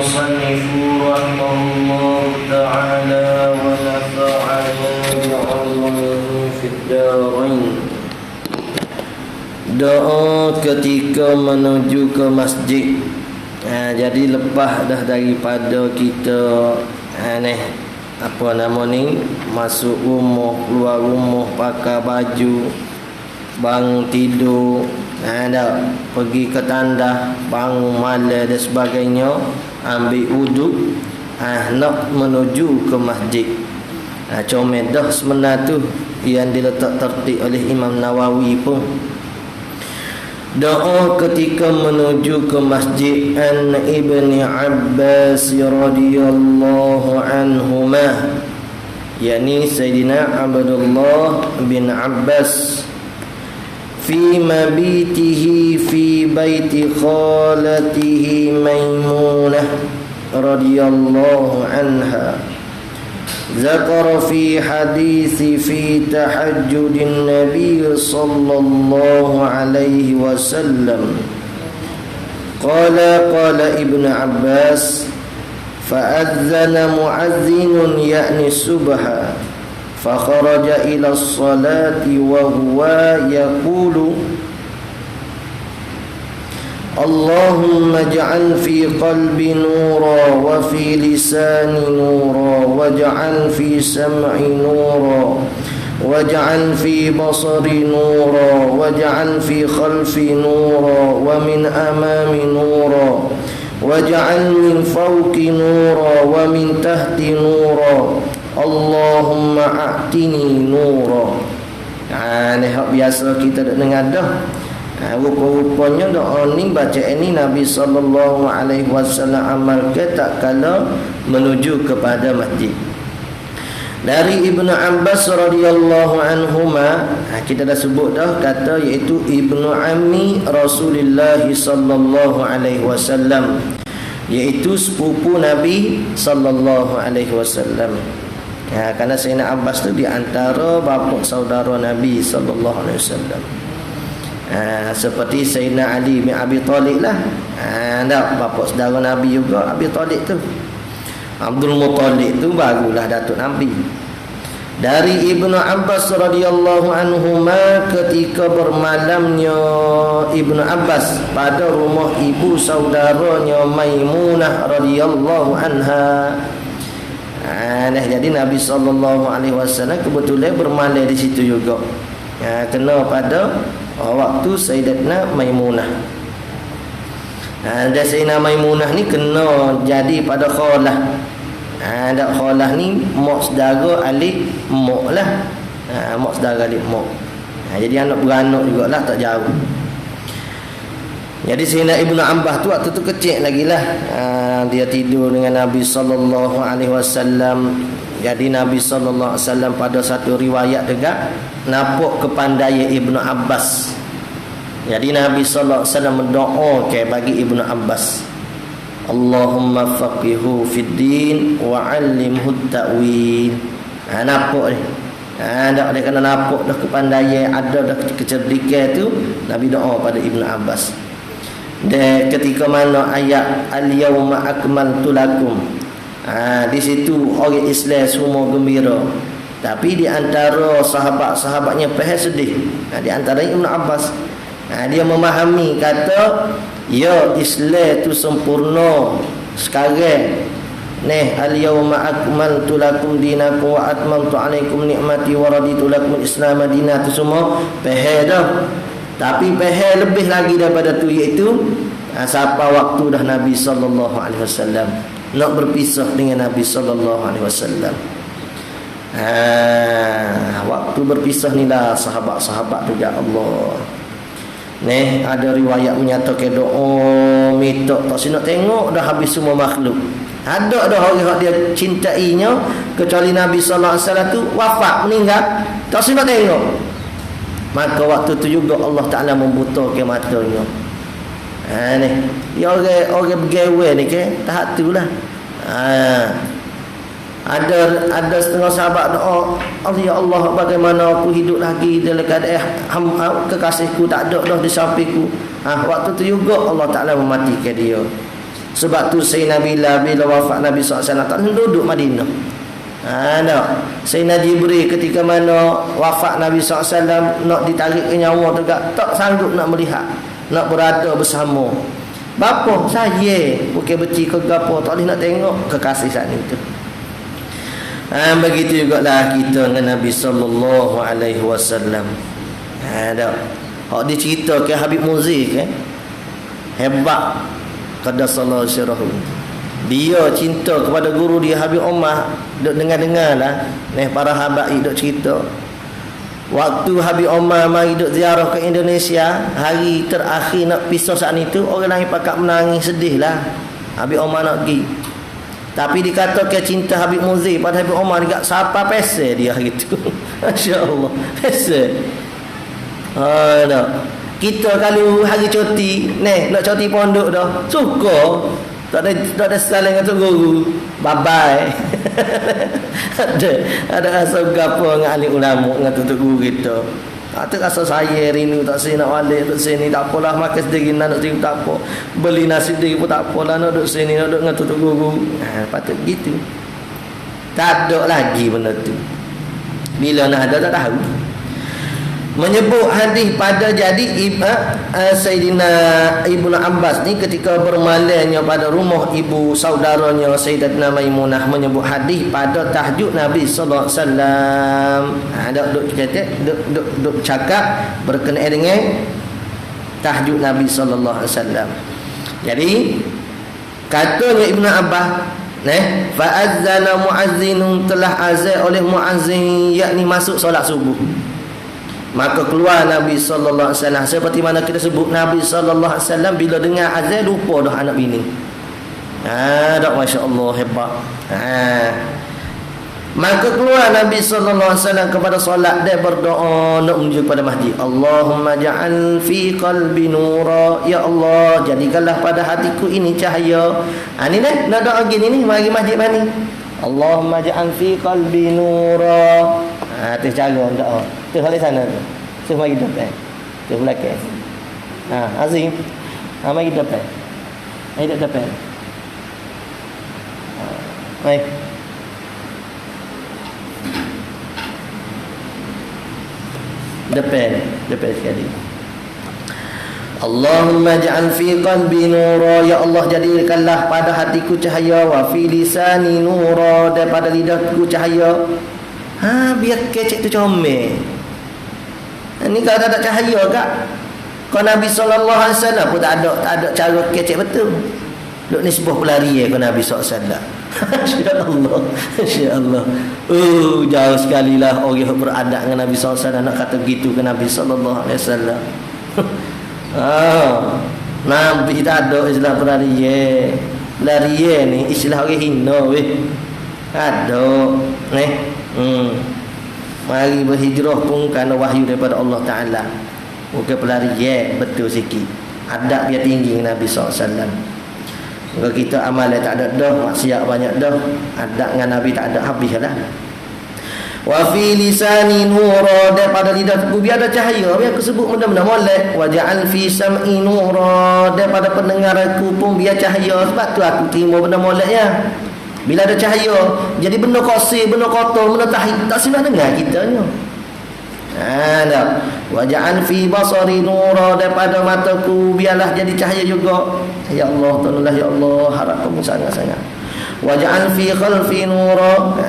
المصنف رحمه الله تعالى ونفعنا بعلمه في الدارين. Doa ketika menuju ke masjid. Jadi lepas dah daripada kita apa nama ni, masuk rumah, keluar rumah, pakai baju, bangun tidur, dah pergi ke tandas, bangun malam dan sebagainya, ambil wuduk, nak menuju ke masjid. Comedah sebenar tu yang diletak tertib oleh Imam Nawawi pun. Doa ketika menuju ke masjid. An Ibni Abbas radhiyallahu anhuma, yakni Sayyidina Abdullah bin Abbas, fi mabitihi fi baiti khalatihi Maimunah radhiyallahu anha. ذكر في حديث في تهجد النبي صلى الله عليه وسلم قال ابن عباس فأذن مؤذن يعني الصبح فخرج إلى الصلاة وهو يقول اللهم اجعل في قلبي نورا وفي لساني نورا واجعل في سمعي نورا واجعل في بصري نورا واجعل في خلفي نورا ومن أمامي نورا واجعل من فوقي نورا ومن تحتي نورا اللهم أعطني نورا. Ini biasa kita dengar dah. Rupa-rupanya doa ni, baca ini Nabi SAW amalkan tak kala menuju kepada masjid. Dari Ibnu Abbas radhiyallahu anhuma, kita dah sebut dah kata, iaitu Ibnu Ammi Rasulullah sallallahu alaihi wasallam, iaitu sepupu Nabi sallallahu alaihi wasallam. Kerana Sayyidina Abbas tu di antara bapa saudara Nabi sallallahu alaihi wasallam. Seperti Sayyidina Ali bin Abi Talib lah. Bapa saudara Nabi juga Abi Talib tu. Abdul Muttalib tu barulah datuk Nabi. Dari Ibnu Abbas radhiyallahu anhuma, ketika bermalamnya Ibnu Abbas pada rumah ibu saudaranya Maimunah radhiyallahu anha. Jadi Nabi SAW kebetulan bermalam di situ juga. Kena pada waktu Sayyidatna Maimunah. Dan Sayyidatna Maimunah ni kena jadi pada khalah. Dak khalah ni mak saudara alik mak lah. Mak saudara alik mak. Jadi anak beranak jugalah, tak jauh. Jadi Sayyidina Ibnu Abbas tu waktu tu kecil lagi lah. Dia tidur dengan Nabi SAW. Jadi Nabi SAW pada satu riwayat juga nampak kepandaian Ibnu Abbas. Jadi Nabi SAW mendoakan bagi Ibnu Abbas, Allahumma faqihu fid din wa 'allimhu ta'wil. Nampak ni. Dak dia kena nampak dah kepandaian, ada dah kecerdikan tu. Nabi doa pada Ibnu Abbas. Dan ketika mana ayat al-yauma akmaltu lakum, di situ orang Islam semua gembira. Tapi di antara sahabat-sahabatnya pahal sedih. Di antara Ibnu Abbas, dia memahami kata, ya Islam tu sempurna sekarang. Al-yauma akmaltu lakum dinakum wa atmamtu alaikum ni'mati wa raditu lakum al-islam madinah, tu semua pahal dah. Tapi pahal lebih lagi daripada tu, iaitu siapa waktu dah Nabi SAW nak berpisah dengan Nabi SAW. Waktu berpisah ni lah sahabat-sahabat tu, ya Allah. Ada riwayat menyatakan doa minta tak si nak tengok dah habis semua makhluk. Ada orang yang dia cintainya kecuali Nabi SAW tu wafat, meninggal, tak si nak tengok. Maka waktu tu juga Allah Ta'ala membutakan matanya. Dia orang bergawe ni ke tahap tu lah. Ada setengah sahabat doa, ya Allah, bagaimana aku hidup lagi dalam keadaan kekasihku tak ada dah di sampingku. Waktu tu juga Allah Ta'ala mematikan dia. Sebab tu Sayyidina Bilal bila wafat Nabi SAW tak duduk Madinah. Tak. Sayyidina Jibril ketika mana wafat Nabi SAW nak ditarik ke nyawa tu tak sanggup nak melihat, nak berada bersama. Bapa saya bukan beci ke gapo, tak boleh nak tengok kekasih saat itu. Begitu juga lah kita dengan Nabi sallallahu alaihi wasallam. Dak. Hak dia cerita ke Habib Muzik hebat qaddasallahu syarahu. Dia cinta kepada guru dia Habib Omar. Duk dengar-dengar lah para habaib duk cerita. Waktu Habib Omar mari duk ziarah ke Indonesia, hari terakhir nak pisah saat itu, orang lain pakat menangis sedih lah. Habib Omar nak pergi. Tapi dikatakan cinta Habib Muzik pada Habib Omar dekat siapa pesel dia gitu. Masya-Allah. Pesel. Tak. Kita kalau hari cuti, nak cuti pondok dah, suka. Tak ada saling dengan guru. Bye-bye. ada rasa gapo dengan ahli ulama dengan tutup guru kita. Tak rasa saya rindu tak saya nak balik duduk sini, tak apalah makan sendiri nak sendiri tak apa. Beli nasi sendiri pun tak apalah nak duduk sini, nak duduk dengan tutup guru. Patut gitu. Tak ada lagi benda tu. Bila nak ada tak tahu. Menyebut hadis pada jadi Sayyidina Ibnu Abbas ni ketika bermalangnya pada rumah ibu saudaranya Sayyidatina Maimunah, menyebut hadis pada tahajud Nabi sallallahu alaihi wasallam. Duk cakap berkenaan dengan tahajud Nabi sallallahu alaihi wasallam. Jadi katanya Ibnu Abbas, fa azzana muazzinun, telah azan oleh muazzin, yakni masuk solat subuh. Maka keluar Nabi sallallahu alaihi wasallam, seperti mana kita sebut Nabi sallallahu alaihi wasallam bila dengar azan lupa dah anak bini. Dak masya-Allah hebat. Maka keluar Nabi sallallahu alaihi wasallam kepada solat, dia berdoa nak menuju pada masjid. Allahumma ja'al fi qalbi nura, ya Allah jadikanlah pada hatiku ini cahaya. Ni nak doa gini ni mari masjid mana? Allahumma ja'al fi qalbi nura. Tu cara doa. Tu balik sana tu. Tu mari depan. Tu belakang. Azim. Mari depan. Mari depan. Mari. Depan sekali. Allahumma ja'al fi qalbi nura, ya Allah jadikanlah pada hatiku cahaya, wa fi lisani nura, dan pada lidahku cahaya. Biar kecek tu comel. Ni kalau tak ada cahaya kak, kalau Nabi sallallahu alaihi wasallam pun tak ada cara kecek betul. Duk nisbah pelarian ke Nabi sallallahu alaihi wasallam. Masya-Allah. Masya-Allah. Jauh sekali lah orang yang beradab dengan Nabi sallallahu alaihi wasallam nak kata begitu ke Nabi sallallahu alaihi wasallam. Nabi tak ada istilah pelarian. Pelarian ni istilah orang hina weh. Ada mari berhijrah pun kerana wahyu daripada Allah Ta'ala, bukan pelarian, betul sikit. Adab dia tinggi Nabi SAW. Kalau kita amal tak ada dah, maksiat banyak dah, adab dengan Nabi tak ada, habis lah. Wa fi lisani nura, daripada lidahku biar ada cahaya, biar aku sebut benda-benda molek. Wa ja'al fi sam'i nura, daripada pendengaranku pun biar cahaya. Sebab tu aku terima benda molek ya. Bila ada cahaya, jadi benda kosir, benda kotor, benda tak senang dengar kitanya. Wa ja'al fi basari nura, daripada mataku biarlah jadi cahaya juga. Ya Allah, tolonglah ya Allah, harap kamu sangat-sangat. Wa ja'al fi khalfi nura,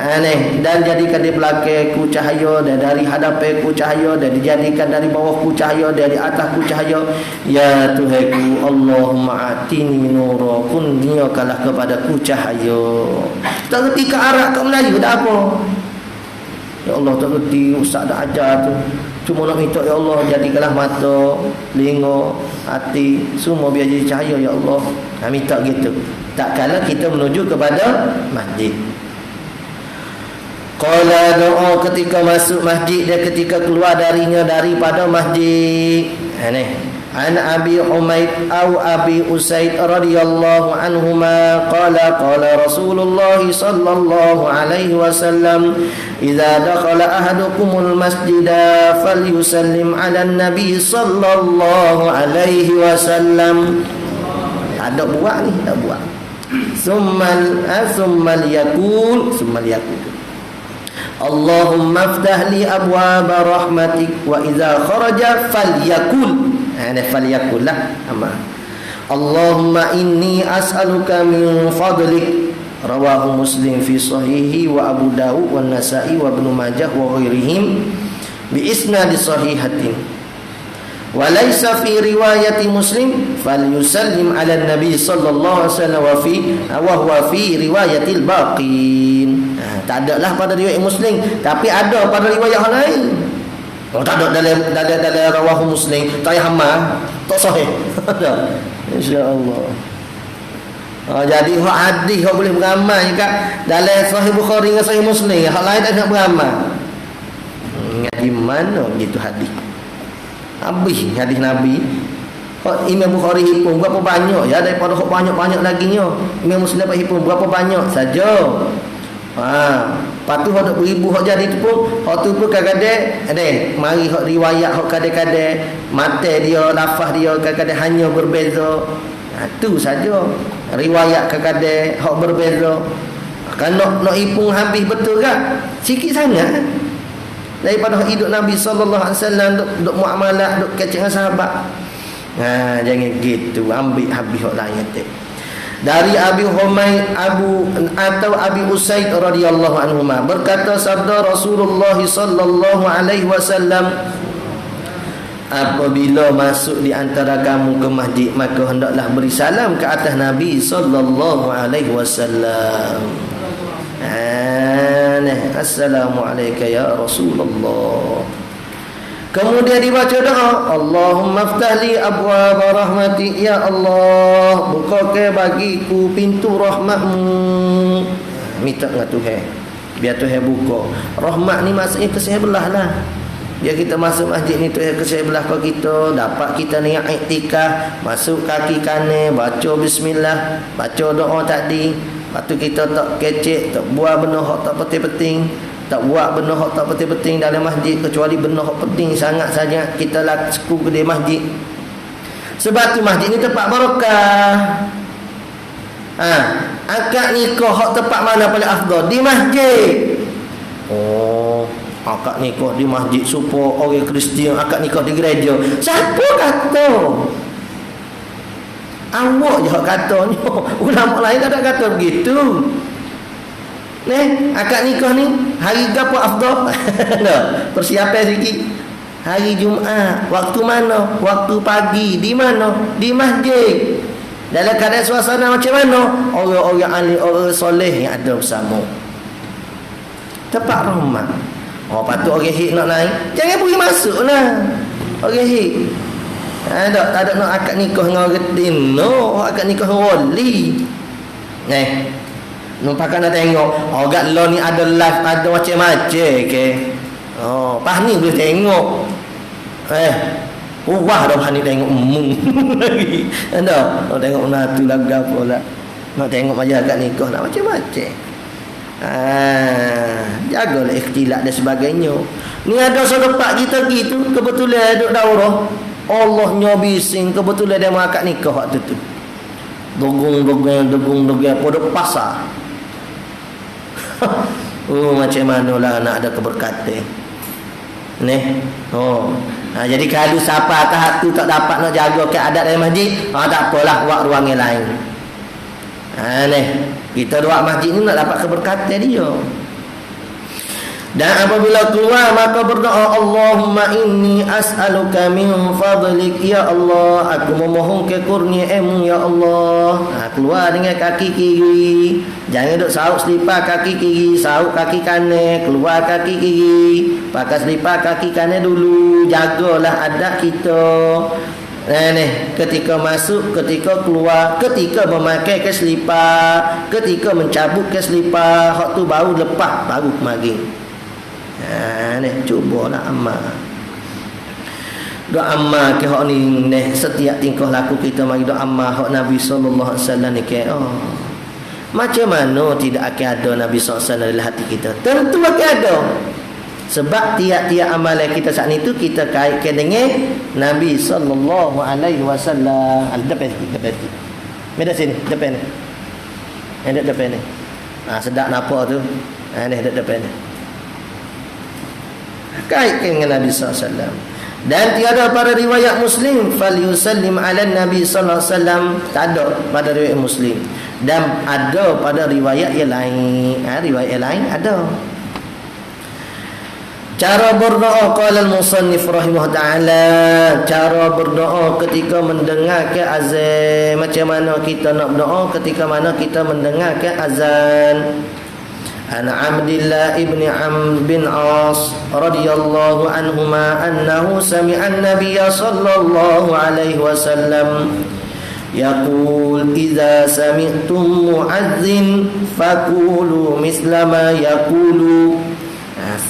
dan jadikan di belakangku cahaya, dan dari hadapanku cahaya, dan dijadikan dari bawahku cahaya, dari atasku cahaya. Ya Tuhanku, Allahumma atini nura, kurniakanlah kepadaku cahaya. Tak reti ke Arab, ke Melayu tak apa. Ya Allah, tak reti ustaz dah ajar tu. Cuma nak minta ya Allah jadikanlah mata, telinga, hati semua biar jadi cahaya ya Allah. Minta gitu. Tak kala kita menuju kepada masjid. Qala, doa ketika masuk masjid dan ketika keluar darinya daripada masjid. An Abi Humaid atau Abi Usaid radhiyallahu anhuma qala Rasulullah sallallahu alaihi wasallam, idza dakhala ahadukumul masjida falyusallim ala nabi sallallahu alaihi wasallam. Tak ada buat ni, tak buat. Summal yakul Allahumma aftah li abwaba rahmatik wa idza kharaja falyakul. Falyakul lah. Allahumma inni as'aluka min fadlik. Rawahu Muslim fi sahihi wa Abu Dawud wa Nasa'i wa Ibnu Majah wa ghairihim bi isnad sahihatin. Wa laysa fi riwayati Muslim falyusallim ala Nabi sallallahu alaihi wasallam wa huwa fi riwayatil baqin. Tak ada lah pada riwayat Muslim, tapi ada pada riwayat yang lain. Tak ada dalam rawahu Muslim, tak payah amal, tak sahih. Insya-Allah. Jadi hak hadis hak boleh beramal juga dalam Sahih Bukhari dengan Sahih Muslim, hak lain tak nak beramal. Ngaji mana gitu hadis? Habis hadis Nabi. Hak Imam Bukhari himpun berapa banyak ya, daripada hak banyak-banyak lagi nya. Imam Muslim himpun berapa banyak saja. Patu hak beribu hak jadi tu pun, hak tu pun kadang-kadang mari hak riwayat hak kadang-kadang mata dia, lafaz dia kadang-kadang hanya berbeza. Tu saja. Riwayat kadang-kadang hak berbeza. Kan nak ipung habis betul kan? Sikit sangat. Daripada hidup Nabi sallallahu alaihi wasallam duk muamalah, duk kecek dengan sahabat. Jangan gitu, ambil habis hak lain tu. Dari Abi Humaid atau Abi Usaid radhiyallahu anhuma berkata sabda Rasulullah sallallahu alaihi wasallam, apabila masuk di antara kamu ke masjid maka hendaklah beri salam ke atas Nabi sallallahu alaihi wasallam. Assalamualaikum ya Rasulullah. Kemudian dibaca doa, Allahumma aftah li abwaaba rahmatik, ya Allah bukakan bagiku pintu rahmatmu. Minta dengan Tuhan, biar Tuhan buka. Rahmat ni maksudnya kasih belah lah. Biar kita masuk masjid ni Tuhan kasih belah kau kita, dapat kita niat iktikaf, masuk kaki kanan, baca bismillah, baca doa tadi. Lepas tu kita tak kecek, tak buat benda hak tak penting-penting, tak buat benda hak tak penting-penting dalam masjid, kecuali benda hak penting sangat saja kita laku ke di masjid. Sebab tu masjid ni tempat barakah. Akad nikah hak tempat mana paling afdal? Di masjid. Akad nikah di masjid supaya orang Kristian akad nikah di gereja. Siapa kata? Awak je hak katanya. Ulama lain tak ada kata begitu. Akad nikah ni hari gapo afdal? Persiapan sikit. Hari Jumaat. Waktu mana? Waktu pagi. Di mana? Di masjid. Dalam keadaan suasana macam mana? Orang-orang ahli, orang soleh yang ada bersama. Tempat rahmat. Patut orang hik nak naik, jangan pergi masuk lah. Orang hik tak ada nak akad nikah dengan orang tin. No, akad nikah dengan wali. Numpahkan nak tengok agak lo ni ada live, ada macam-macam ke. Pas ni boleh tengok. Wah dah ni tengok lagi. Anda nak tengok natu lagu apa lah. Nak tengok majlis akad nikah nak macam-macam. Jagalah ikhtilat dan sebagainya. Ni ada seorang kita gitu kebetulan duduk daurah, Allahnya bising kebetulan dia mau akad nikah waktu tu. Dogung pada pasar. Macam manalah nak ada keberkatan. Jadi kalau siapa tahap tu tak dapat nak jaga keadaan dalam masjid, tak apalah, buat ruang yang lain. Kita doa masjid ni nak dapat keberkatan dia. Dan apabila keluar maka berdoa, Allahumma inni as'aluka min fadlik, ya Allah aku memohon ke kurniamu ya Allah. Keluar dengan kaki kiri, jangan duk sauk selipar kaki kiri, sauk kaki kanan, keluar kaki kiri, pakai selipar kaki kanan dulu. Jagalah adab kita. Ketika masuk, ketika keluar, ketika memakai ke selipar, ketika mencabut ke selipar, hak tu baru lepas, baru mari. Cubalah amal. Doa amal ke hak ni setiap tingkah laku kita mari doa amal hak Nabi sallallahu alaihi wasallam ni ke. Macam mana tidak akan ada Nabi sallallahu alaihi wasallam dalam hati kita? Tentu akan ada. Sebab tiap-tiap amalan kita saat itu kita kaitkan dengan Nabi sallallahu alaihi wasallam. Depan sikit. Depan sini, depan. Yang depan ni. Sedap napa tu. Ni depan ni. Kaitkan dengan Nabi SAW. Dan tiada pada riwayat Muslim falyusallim ala Nabi sallallahu alaihi wasallam, tak ada pada riwayat Muslim. Dan ada pada riwayat yang lain. Riwayat yang lain ada. Cara berdoa qala al-musannif rahimahullah taala, cara berdoa ketika mendengar ke azan. Macam mana kita nak berdoa ketika mana kita mendengar ke azan? An Abdullah ibn Amr bin As radhiyallahu anhuma annahu sami'a an-nabiy sallallahu alaihi wasallam yaqul idza sami'tum mu'adhdhin faqulu misla ma yaqulu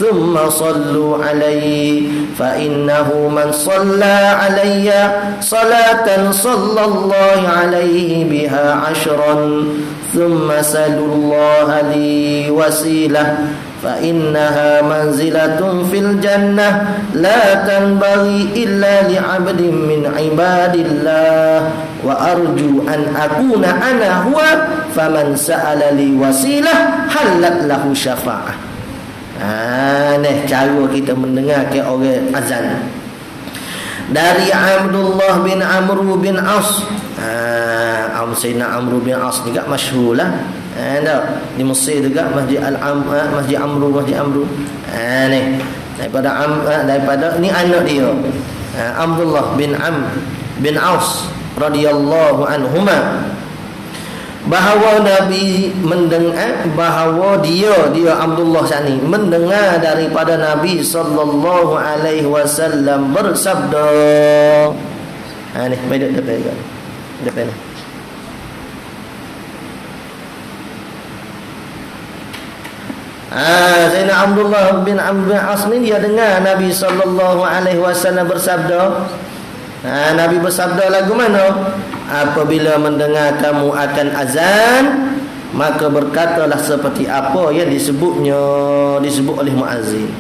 thumma sallu alayhi fa innahu man shalla alayya salatan sallallahu alayhi biha 'ashran thumma salullaha li wasilah fa innaha manzilatun fil jannah la tanbaghi illa li 'abdin min 'ibadillah wa arju an akuna ana huwa faman sa'ala li wasilah halat lahu syafa'ah. Ni cara kita mendengar ke orang azan. Dari Abdullah bin Amr bin As. Sayyidina Amr bin As juga masyhur lah. Di Mesir juga Masjid Masjid Amr. Ni daripada ni anak dia. Abdullah bin Amr bin As radhiyallahu anhuma, bahawa Nabi mendengar, bahawa dia Abdullah sani mendengar daripada Nabi sallallahu alaihi wasallam bersabda. Ni baik depan ni. Sayyidina Abdullah bin Amr bin As ni dia dengar Nabi sallallahu alaihi wasallam bersabda. Nabi bersabda lagu mana? Apabila mendengar kamu akan azan, maka berkatalah seperti apa yang disebut oleh muazzin.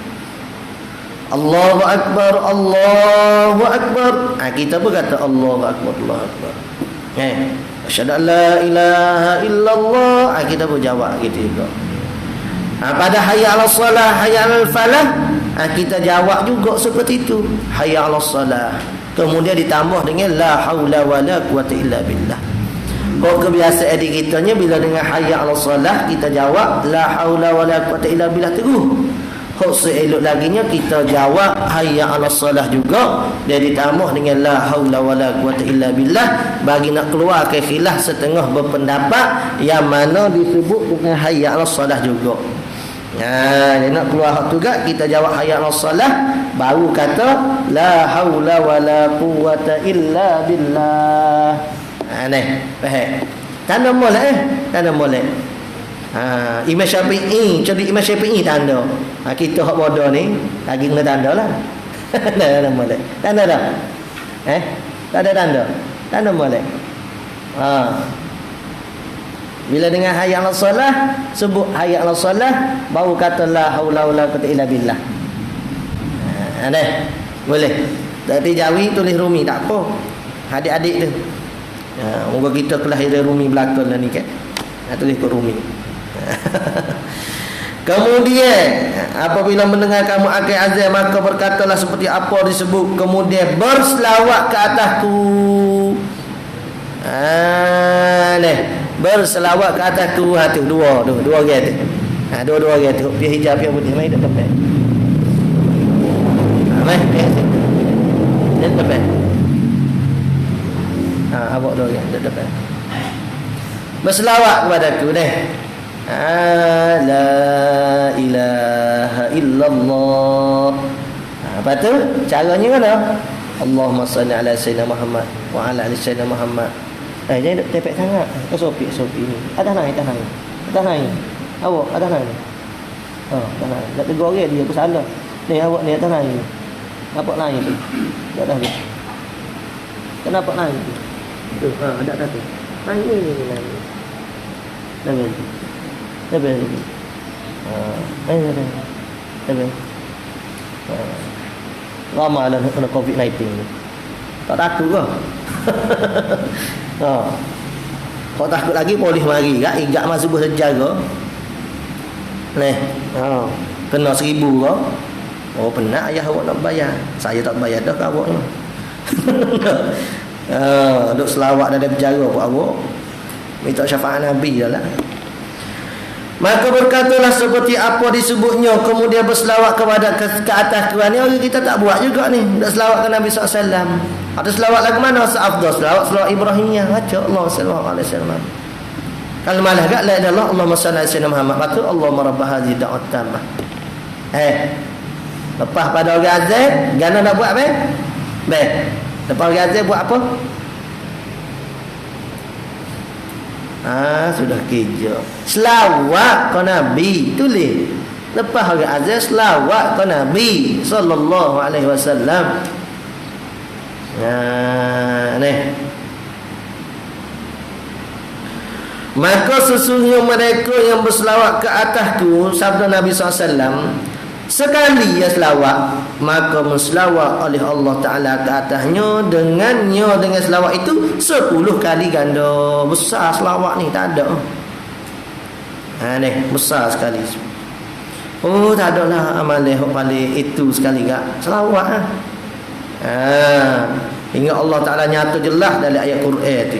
Allahu akbar, Allahu akbar. Kita berkata Allahu akbar, Allahu akbar. Asyhadu an la ilaha illallah. Kita berjawab gitu juga. Pada hayya 'alas salah, hayya 'alal falah, kita jawab juga seperti itu. Hayya 'alas salah. Kemudian ditambah dengan la haula wala quwata illa billah. Kebiasaan di kitanya bila dengan hayya 'alas salah kita jawab la haula wala quwata illa billah terus. Seelok laginya kita jawab hayya 'alas salah juga, dia ditambah dengan la haula wala quwata illa billah, bagi nak keluar ke khilaf setengah berpendapat yang mana disebut dengan hayya 'alas salah juga. Dia nak keluar tu juga kita jawab hayya 'alas salah, baru kata la haula wala quwata illa billah. Ni faham? Tanda molek tanda molek. Imam Syafi'i, jadi Imam Syafi'i tanda. Kita hak bodoh ni lagi kena tanda lah. Tanda molek. Tanda dah. Tak ada tanda. Tanda molek. Bila dengan hayya 'alas salah, sebut hayya 'alas salah, baru kata la haula wala quwata illa billah. Boleh. Tapi Jawi tulis Rumi tak apa. Adik-adik tu. Moga kita kelahiran Rumi belakang lah ni kan. Tulis ke Rumi. Kemudian apabila mendengar kamu akan azan, maka berkatalah seperti apa disebut. Kemudian berselawat ke atasku. Berselawat ke atasku. Tu dua orang tu. Dua orang tu. Dia hijab yang putih mai dekat tempat. Mai dekat tempat. Awak dua orang dekat tempat. Berselawat kepada aku ni. La ilaha illallah. Apa tu? Caranya mana? Allahumma salli ala sayyidina Muhammad wa ala ali sayyidina Muhammad. Jangan tepek sangat. Kau sopi ni. Atas naik. Awak atas naik. Atas naik. Tak tegur orang dia, aku salah. Ni awak ni atas naik. Nampak naik tu. Atas tu. Kenapa naik tu? Tu, ada atas tu. Naik ni. Naik. Lama lah kena COVID-19 ni. Tak takut ke? Kau takut lagi boleh mari kak igak masa subuh sejaga. Neh. Kena 1,000 kau. Oh penat ayah awak nak bayar. Saya tak bayar dah kat awak ni. Duk selawat dalam penjara pun awak. Minta syafaat Nabi dah lah. Maka berkatalah seperti apa disebutnya, kemudian berselawat kepada ke atas Tuhan. Ni kita tak buat juga ni. Dak selawat ke Nabi SAW. Ada selawat lagu mana seafdal? Selawat Ibrahimiyah. Baca Allah sallallahu alaihi wasallam. Kalau malah gak la ilaha illallah Allahumma salli ala sayyidina Muhammad. Baca Allahumma rabb hadhihi da'wat tammah. Lepas pada orang azan, gana nak buat apa? Lepas orang azan buat apa? Sudah kerja. Selawat ke Nabi, tulis. Lepas orang azan selawat ke Nabi sallallahu alaihi wasallam. Ni. Maka sesungguhnya mereka yang berselawat ke atasku, sabda Nabi SAW, sekali ya selawat, maka menselawat oleh Allah Ta'ala ke atasnya dengan selawat itu 10 kali ganda. Besar selawat ni, tak ada. Ni besar sekali. Oh tak ada lah amalan paling itu sekali kak selawat Ingat Allah Ta'ala nyata jelas dalam ayat Quran tu.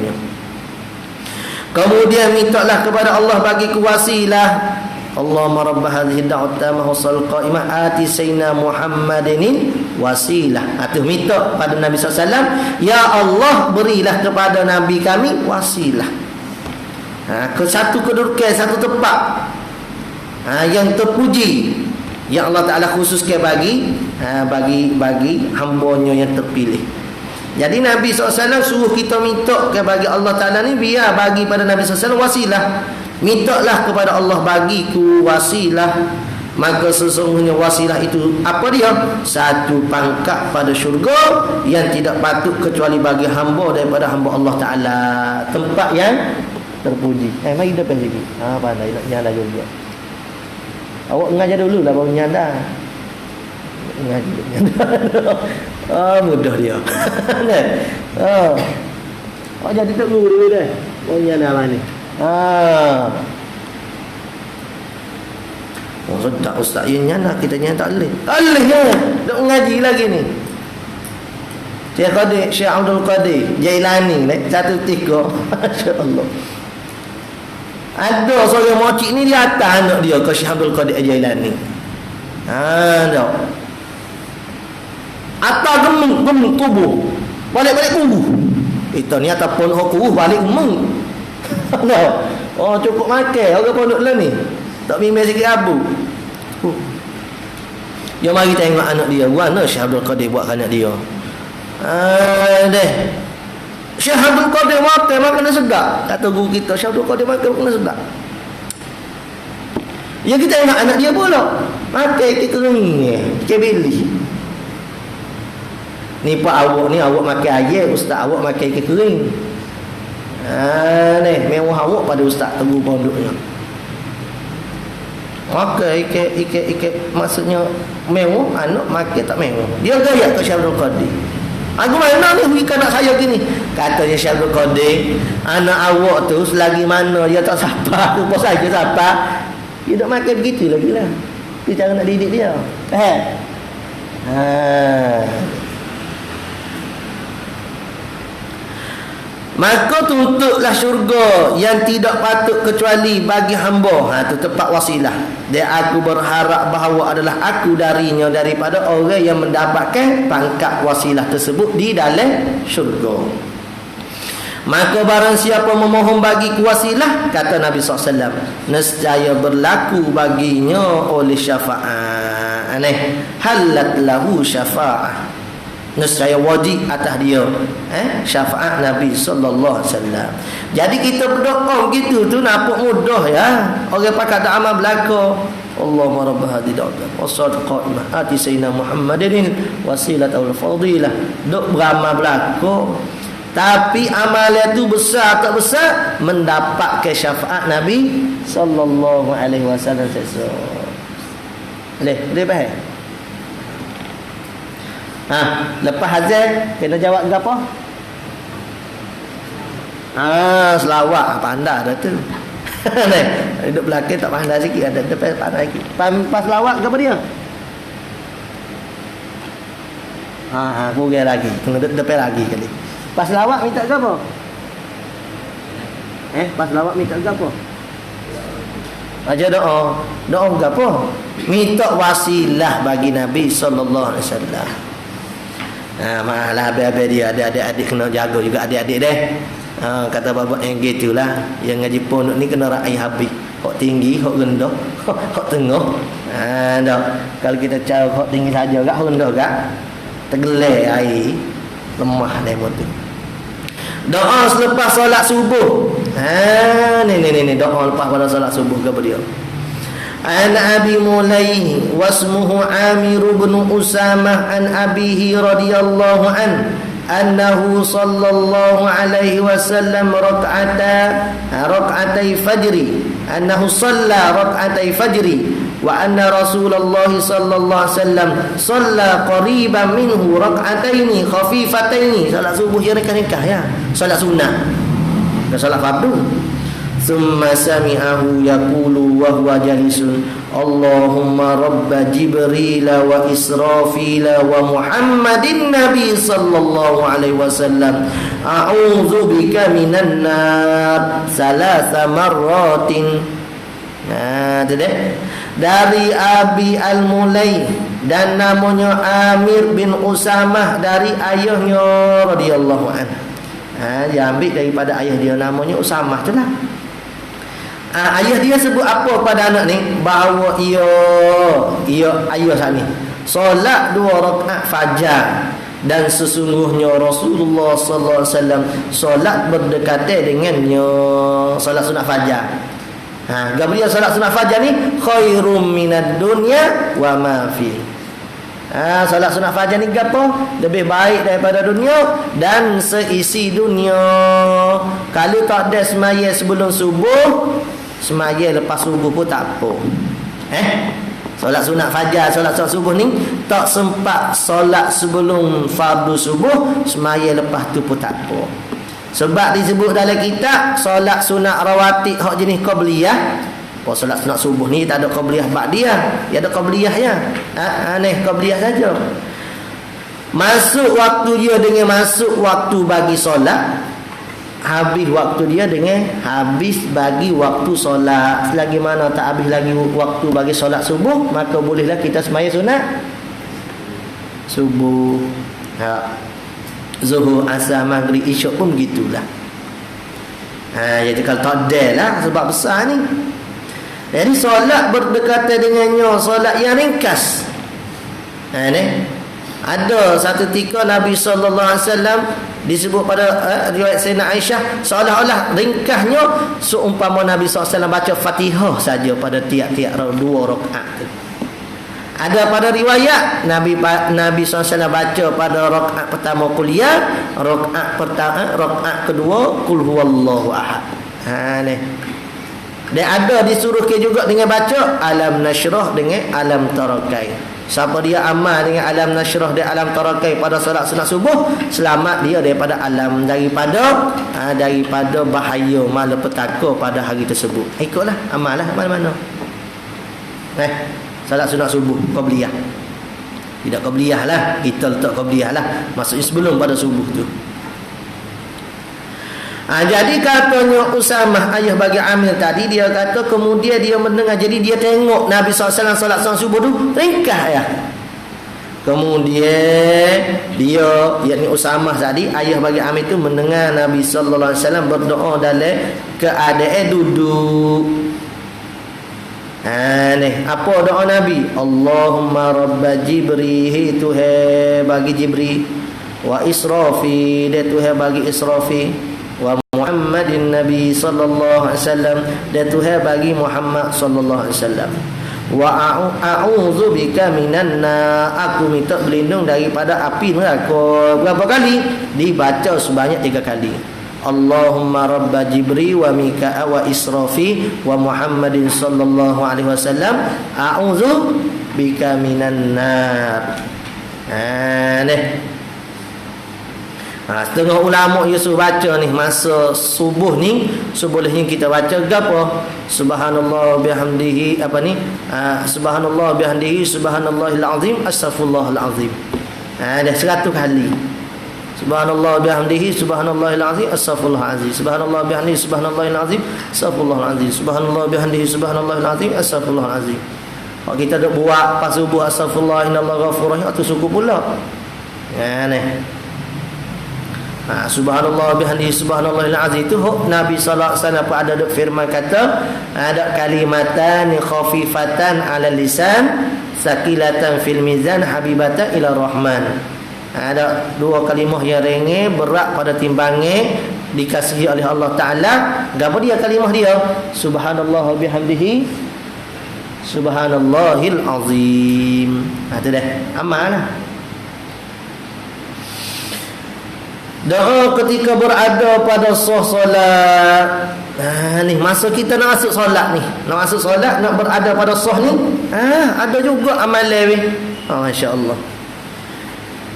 Kemudian mintalah kepada Allah bagi kuwasilah. Allahumma rabb hadhihi da'wat tammah wa sal qa'imah ati sayyidina Muhammadin wasilah. Itu minta pada Nabi SAW, ya Allah berilah kepada Nabi kami wasilah. Ke satu kedudukan, satu tempat yang terpuji, yang Allah Ta'ala khususkan bagi hamba-Nya yang terpilih. Jadi Nabi SAW suruh kita minta bagi Allah Ta'ala ni, biar bagi pada Nabi SAW wasilah. Mintalah kepada Allah bagiku wasilah. Maka sesungguhnya wasilah itu apa dia? Satu pangkat pada syurga yang tidak patut kecuali bagi hamba daripada hamba Allah Ta'ala. Tempat yang terpuji. Mari depan sikit. Pandai nak nyala juga. Awak mengajar dulu lah baru nyadar. Mudah dia. Awak jadi tak guru dah. Baru nyadar lah ni. Sedap ustaz yang nyana, kita nyana tak boleh. Boleh ya. Nak mengaji lagi ni. Syekh Abdul Qadir Jailani ni 1-3. Masya-Allah. Ada seorang mocik ni dia atas anak dia ke Syekh Abdul Qadir Jailani. Ada. Atas gemuk tubuh. Balik-balik kubuh. Itu ni atas pun kubuh balik gemuk. Oh cukup makan orang pondok lah ni. Tak bimbing sikit abu. Jom mari tengok anak dia. Mana Syekh Abdul Qadir buat anak dia. Syekh Abdul Qadir makan sedap. Kata guru kita, Syekh Abdul Qadir makan sedap. Ya kita tengok anak dia pula. Makan ikan kering, ikan beli. Ni pak awak ni, awak makan ayam, ustaz awak makan ikan kering. Ni mewah awak pada ustaz teguh pondoknya. Okey, ikan maksudnya mewah, anak makan tak mewah. Dia gaya ke Syekh Abdul Qadir. Aku mana ni berikan anak saya gini. Katanya Syekh Abdul Qadir, anak awak tu selagi mana dia tak sabar, tu bos saja sabar. Dia tak makan begitu lagi lah. Dia cara nak didik dia. Maka tutuplah syurga yang tidak patut kecuali bagi hamba. Itu tempat wasilah. Dan aku berharap bahawa adalah aku darinya, daripada orang yang mendapatkan pangkat wasilah tersebut di dalam syurga. Maka barang siapa memohon bagiku wasilah, kata Nabi SAW, nescaya berlaku baginya oleh syafaat. Halat lahu syafa'ah. Nescaya wajib atas dia syafaat Nabi sallallahu alaihi wasallam. Jadi kita berdoa gitu tu nampak mudah ya. Orang pakai doa amal belaka. Allahumma rabb hadhihi da'wah was-sadaqah ati sayyidina Muhammadin wasilatul fadilah. Dok beramal belaka. Tapi amalan tu besar tak besar mendapatkan syafaat Nabi sallallahu alaihi wasallam. Boleh faham? Lepas azan kena jawab ke apa? Selawat pandai dah tu. Duduk belakang tak pandai sikit, ada depan pandai sikit. Pas selawat ke apa dia? Kurang lagi. Kena depan lagi kali. Pas selawat minta ke apa? Pas selawat minta ke apa? Aja doa. Doa ke apa? Minta wasilah bagi Nabi sallallahu alaihi wasallam. Malah habis-habis dia ada adik-adik kena jaga juga adik-adik deh. Kata bapak yang gitulah, yang ngaji pondok ni kena raih habis. Hak tinggi, hak rendah, hak tengah. Dah. Kalau kita cara hak tinggi saja gak rendah gak tergelai air lemah demo tu. Doa selepas solat subuh. Ni doa lepas pada solat subuh ke apa dia? An Abi Mulay wasmuhu Amir bin Usamah an abihi radhiyallahu an annahu sallallahu alaihi wasallam rak'atai fajri annahu shalla rak'atai fajri wa anna Rasulullah sallallahu alaihi wasallam shalla qariban minhu rak'ataini khafifataini. Salat subuh dia ringkas ya, salat sunat dan salat fardu. Thumma sami'ahu yaqulu wa huwa jalisun Allahumma rabba Jibril wa Israfil wa Muhammadin Nabi sallallahu alaihi wasallam a'udzu bika minan nar salasa marratin. Tu deh. Dari Abi Al-Mulay dan namanya Amir bin Usamah dari ayahnya radhiyallahu anhu. Dia ambil daripada ayah dia namanya Usamah tu lah. Ayah dia sebut apa pada anak ni? Bahawa ia ayah saat ni solat 2 rakaat fajar, dan sesungguhnya Rasulullah sallallahu alaihi wasallam solat berdekatan dengannya solat sunat fajar. Dia solat sunat fajar ni khairum minad dunya wa ma fi. Solat sunat fajar ni gapo? Lebih baik daripada dunia dan seisi dunia. Kalau tak ada semaya sebelum subuh, semaya lepas subuh pun tak apa. Solat sunat fajar, solat subuh ni tak sempat solat sebelum fardu subuh, semaya lepas tu pun tak apa. Sebab disebut dalam kitab solat sunat rawatib hak jenis qabliyah. Solat sunat subuh ni tak ada qabliyah ba'diyah, dia ada qabliyah ya. Qabliyah saja. Masuk waktu dia dengan masuk waktu bagi solat, habis waktu dia dengan habis bagi waktu solat. Selagi mana tak habis lagi waktu bagi solat subuh, maka bolehlah kita semaya sunat subuh. Zuhur, asar, maghrib, isyak pun begitulah. Jadi kalau tak ada lah sebab besar ni. Jadi solat berdekatan dengannya solat yang ringkas. Ada satu ketika Nabi sallallahu alaihi wasallam disebut pada riwayat Sayyidina Aisyah seolah-olah ringkasnya seumpama Nabi sallallahu alaihi wasallam baca Fatihah saja pada tiap-tiap 2 rakaat. Ada pada riwayat Nabi sallallahu alaihi wasallam baca pada rakaat pertama kuliah, rakaat kedua qul huwallahu ahad. Dan ada disuruh ke juga dengan baca alam nasyrah dengan alam tarakai. Siapa dia amal dengan alam nasyrah dan alam tarakai pada solat sunat subuh, selamat dia daripada alam, daripada bahaya malapetaka pada hari tersebut. Ikutlah amallah mana-mana. Salat sunat subuh qabliyah. Tidak qabliyah lah, kita letak qabliyah lah, maksudnya sebelum pada subuh tu. Jadi katanya Usamah ayah bagi Amir tadi, dia kata kemudian dia mendengar, jadi dia tengok Nabi SAW solat subuh tu ringkas ya. Kemudian dia, yakni Usamah tadi ayah bagi Amir tu mendengar Nabi SAW berdoa dalam keadaan duduk. Apa doa Nabi? Allahumma rabba Jibril, Tuhan bagi Jibril, wa Israfil, Tuhan bagi Israfil, wa Muhammadin Nabi sallallahu alaihi wasallam, dan Tuhan bagi Muhammad sallallahu alaihi wasallam, wa a'udzu bika minan nar, aku minta berlindung daripada api neraka. Berapa kali? Dibaca sebanyak 3 kali. Allahumma rabba Jibril wa Mikael wa Israfil wa Muhammadin sallallahu alaihi wasallam, a'udzu bika minan nar. Setengah ulama dia suruh baca ni masa subuh ni, sebolehnya kita baca gapo? Subhanallah bihamdihi subhanallah bihamdihi subhanallahil azim astaghfirullahal azim. Dah 100 kali. Subhanallah bihamdihi subhanallahil azim astaghfirullahal azim. Subhanallah bihamdihi subhanallahil azim astaghfirullahal azim. Subhanallah bihamdihi subhanallahil azim astaghfirullahal azim. Kalau kita dak buat pas subuh astaghfirullah innallaha ghafurur rahim atau suku pula. Subhanallah bihamdihi subhanallahil azim itu Nabi sallallahu alaihi wasallam ada firman kata ada kalimatan khafifatan ala lisan sakilatan fil mizan habibatan ila rahman. Ada 2 kalimah yang ringan berat pada timbangan dikasihi oleh Allah Taala. Gapo dia kalimah dia? Subhanallah bihamdihi subhanallahil azim. Itu dah amanah. Doa ketika berada pada solat. Ni masa kita nak masuk solat ni. Nak masuk solat, nak berada pada soh ni. Ada juga amalan ni. Masya-Allah.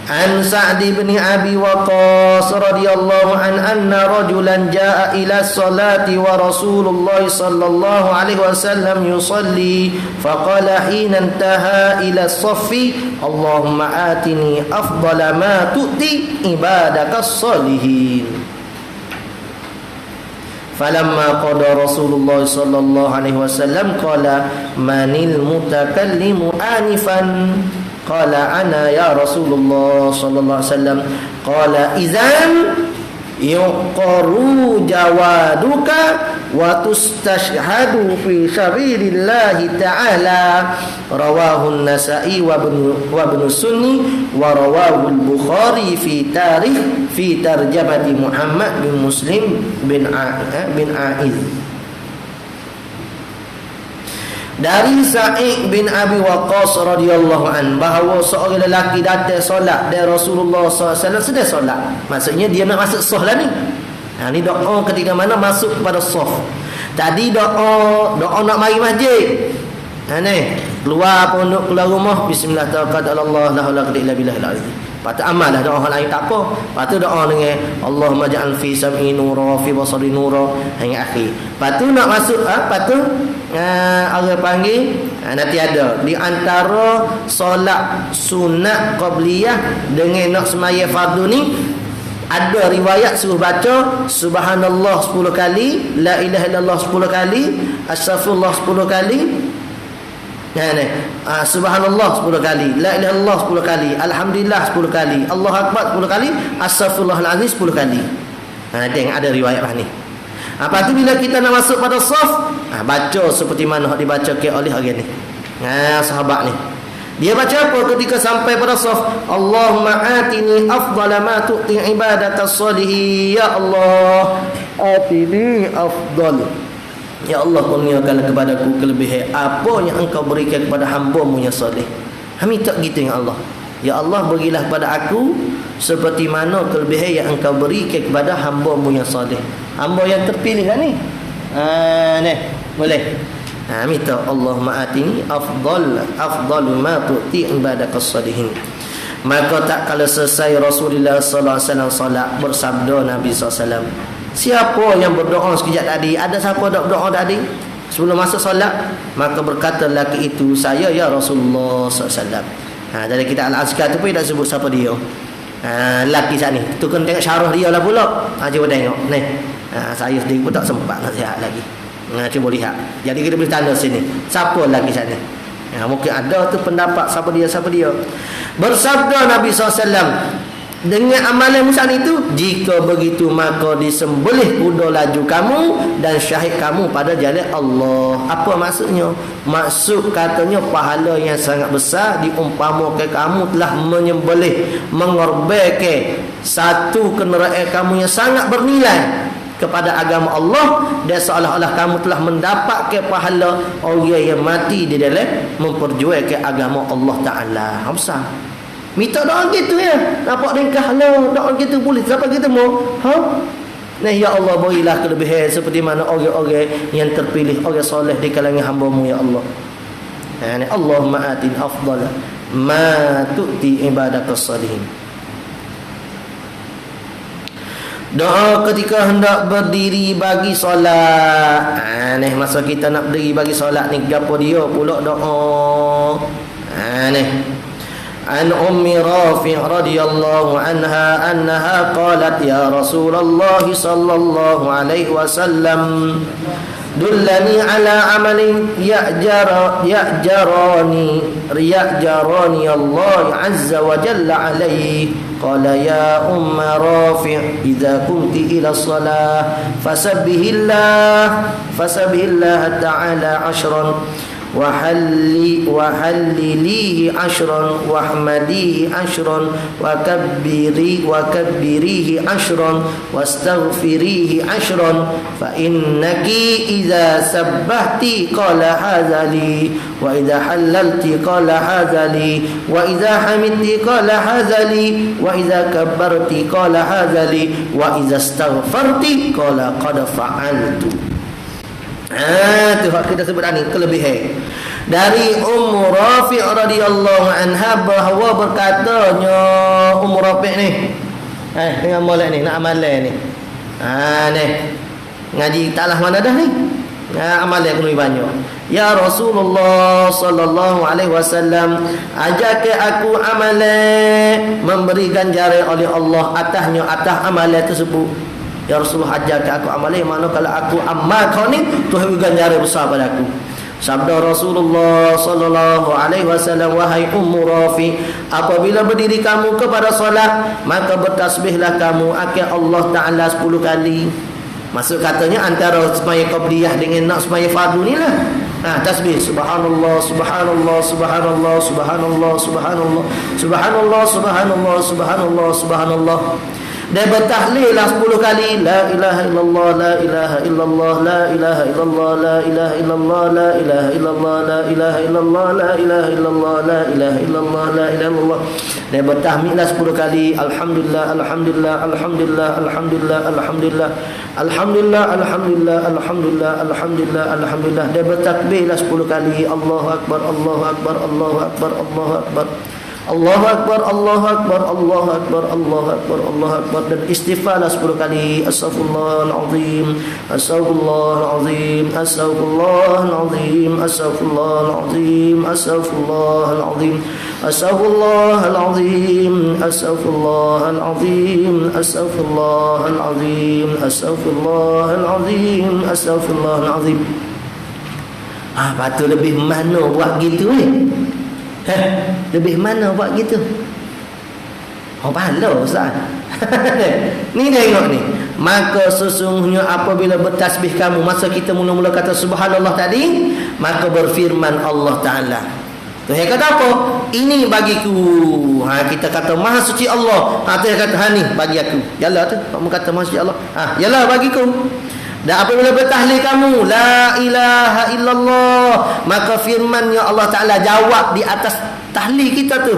An Sa'd bin Abi Waqqas radhiyallahu anna rajulan jaa'a ila salati wa Rasulullah sallallahu alaihi wasallam yusalli faqala hina intaha ila as-saffi Allahumma atini afdala ma tu'ti ibadakas salihin. Falamma qada Rasulullah sallallahu alaihi wasallam qala manil mutakallimu anifan qala ana ya Rasulullah sallallahu alaihi wasallam qala idzan yuqaru jawaduka wa tustashhadu fi sabilillahi ta'ala. Rawahu an-Nasa'i wa ibn Sunni wa rawahu al-Bukhari fi tarjamati Muhammad bin Muslim bin Aiz. Dari Sa'id bin Abi Waqqas radhiyallahu an bahawa seorang lelaki datang solat dari Rasulullah SAW sedang solat. Maksudnya dia nak masuk soh lah ni. Ni doa ketika mana masuk kepada soh. Tadi doa nak mari masjid. Ni keluar pondok keluar rumah bismillah tawakkaltu ala Allah la haula wala quwwata illa billahil azim. Patut amal lah doa lain tak apa. Patut doa dengan Allahumma ja'al fi sam'i nura fi basari nura hingga akhir. Patut nak masuk patut orang panggil nanti ada di antara solat sunat qabliyah dengan nak semaya fardu ni ada riwayat suruh baca subhanallah 10 kali, la ilaha illallah 10 kali, astaghfirullah 10 kali. Subhanallah 10 kali, la ilaha illallah 10 kali, alhamdulillah 10 kali, Allahu akbar 10 kali, astaghfirullahalazim 10 kali. Tengok ada riwayat lah ni. Lepas tu bila kita nak masuk pada saf, baca seperti mana yang dibaca oleh orang ni. Sahabat ni. Dia baca apa ketika sampai pada saf? Allahumma atini afdala ma tu'ti ibadakas salihin. Ya Allah, atini afdal. Ya Allah, kurniakanlah kepadaku kelebihan apa yang engkau berikan kepada hamba-Mu yang soleh. Kami tak gitu ya Allah. Ya Allah, berilah kepada aku seperti mana kelebihan yang engkau berikan kepada hamba-Mu yang soleh. Hamba yang terpilih lah ni. Ni boleh. Minta Allahumma atini afdalu ma tu'ti ibadakas salihin. Maka tak kala selesai Rasulullah sallallahu alaihi wasallam solat, bersabda Nabi sallallahu alaihi wasallam, siapa yang berdoa sekejap tadi? Ada siapa doa tadi sebelum masuk solat? Maka berkata lelaki itu, saya ya Rasulullah sallallahu alaihi wasallam. Dari kita Al-Azkar tu pun tak sebut siapa dia. Lelaki saat ni tu kena tengok syarah dia lah pula. Cuba tengok ni. Saya sendiri pun tak sempat nak lihat lagi. Cuba lihat. Jadi kita boleh tanda sini siapa lelaki saat ni. Mungkin ada tu pendapat siapa dia. Bersabda Nabi SAW, dengan amalan Musa itu, jika begitu maka disembelih kuda laju kamu dan syahid kamu pada jalan Allah. Apa maksudnya? Maksud katanya pahala yang sangat besar diumpamakan kamu telah menyembelih, mengorbankan satu kenderaan kamu yang sangat bernilai kepada agama Allah, dan seolah-olah kamu telah mendapatkan pahala orang yang mati di dalam memperjuangkan agama Allah Ta'ala. Besar. Minta doa gitu ya. Nampak ringkah lah. Doa gitu boleh. Siapa kita mau? Nah, ya Allah, berilah kelebihan seperti mana orang-orang yang terpilih, orang soleh di kalangan hamba-Mu ya Allah. Allahumma atin afdala ma tu'ti ibadakas salihin. Doa ketika hendak berdiri bagi solat. Ni masa kita nak berdiri bagi solat ni, gapo dia pula doa. Ni. An Ummi Rafi' radhiyallahu anha qalat ya Rasulullah sallallahu alaihi wasallam dullani ala amalin ya'jarani Allah azza wa jalla alaihi. Qala ya Umma Rafi' idza qumti ila shalah fasabbihillah ta'ala 'ashran وحلليه عشرا واحمديه عشرا وكبريه عشرا واستغفريه عشرا فإنك إذا سبحت قال هذا لي وإذا حللت قال هذا لي وإذا حمدت قال هذا لي وإذا كبرت قال هذا لي وإذا استغفرت قال قد فعلت. Tu kita sebut ni kelebihan dari Ummu Rafi' radhiyallahu anha, bahawa berkatanya Ummu Rafi' ni dengan molek ni nak amalan ni ni ngaji taklah mana dah ni amalan kena banyak. Ya Rasulullah sallallahu alaihi wasallam, ajak aku amalan memberi ganjaran oleh Allah atas amalan tersebut. Ya Rasulullah, ajar aku amalan mana kalau aku amal kau ni Tuhan beri ganjaran besar pada aku. Sabda Rasulullah sallallahu alaihi wasallam, wahai Ummu Rafi', apabila berdiri kamu kepada solat, maka bertasbihlah kamu akan Allah Taala 10 kali. Maksud katanya antara sembahyang qabliyah dengan nak sembahyang fardu ni lah. Tasbih subhanallah subhanallah subhanallah subhanallah subhanallah subhanallah subhanallah subhanallah subhanallah. Dan bertahlillah 10 kali la ilaha illallah la ilaha illallah la ilaha illallah la ilaha illallah la ilaha illallah la ilaha illallah la ilaha illallah la ilaha illallah la ilaha illallah. Dan bertahmidlah 10 kali alhamdulillah alhamdulillah alhamdulillah alhamdulillah alhamdulillah alhamdulillah alhamdulillah alhamdulillah alhamdulillah alhamdulillah. Dan bertakbirlah 10 kali Allahu akbar Allahu akbar Allahu akbar Allahu akbar Allahu akbar Allahu akbar Allahu akbar Allahu akbar Allahu akbar. Dan istighfarlah 10 kali astaghfirullahalazim astaghfirullahalazim astaghfirullahalazim astaghfirullahalazim astaghfirullahalazim astaghfirullahalazim astaghfirullahalazim astaghfirullahalazim astaghfirullahalazim astaghfirullahalazim. Patut lebih mana buat gitu lebih mana buat gitu? Pahala Ustaz. Ni tengok ni. Maka sesungguhnya apabila bertasbih kamu, masa kita mula-mula kata subhanallah tadi, maka berfirman Allah Ta'ala. Tuhan kata apa? Ini bagiku. Kita kata maha suci Allah. Tuhan kata ni bagi aku. Yalah tu. Kamu kata maha suci Allah. Yalah bagiku. Dan apabila bertahlil kamu la ilaha illallah, maka firman-Nya Allah Ta'ala jawab di atas tahlil kita tu,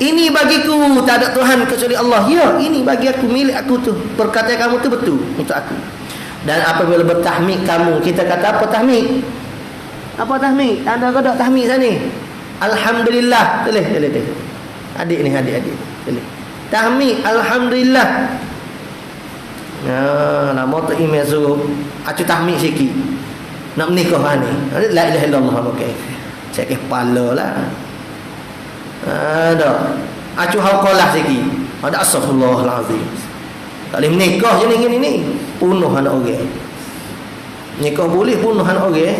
ini bagiku, tak ada Tuhan kecuali Allah. Ya, ini bagi aku, milik aku tu. Perkataan kamu tu betul untuk aku. Dan apabila bertahmid kamu, kita kata apa tahmid? Apa tahmid? Ada ke tak tahmid sana ni? Alhamdulillah. Tulis. Adik ni, adik. Tulis. Tahmid alhamdulillah. Nama tu email suruh acu tahmid sikit. Nak menikah ni. La ilaha illallah okey. Cek kepala lah. Ada. Acu hauqalah sikit. Ada astaghfirullahalazim. Tak boleh menikah je ni. Punuh anak orang. Nikah boleh punuh anak orang.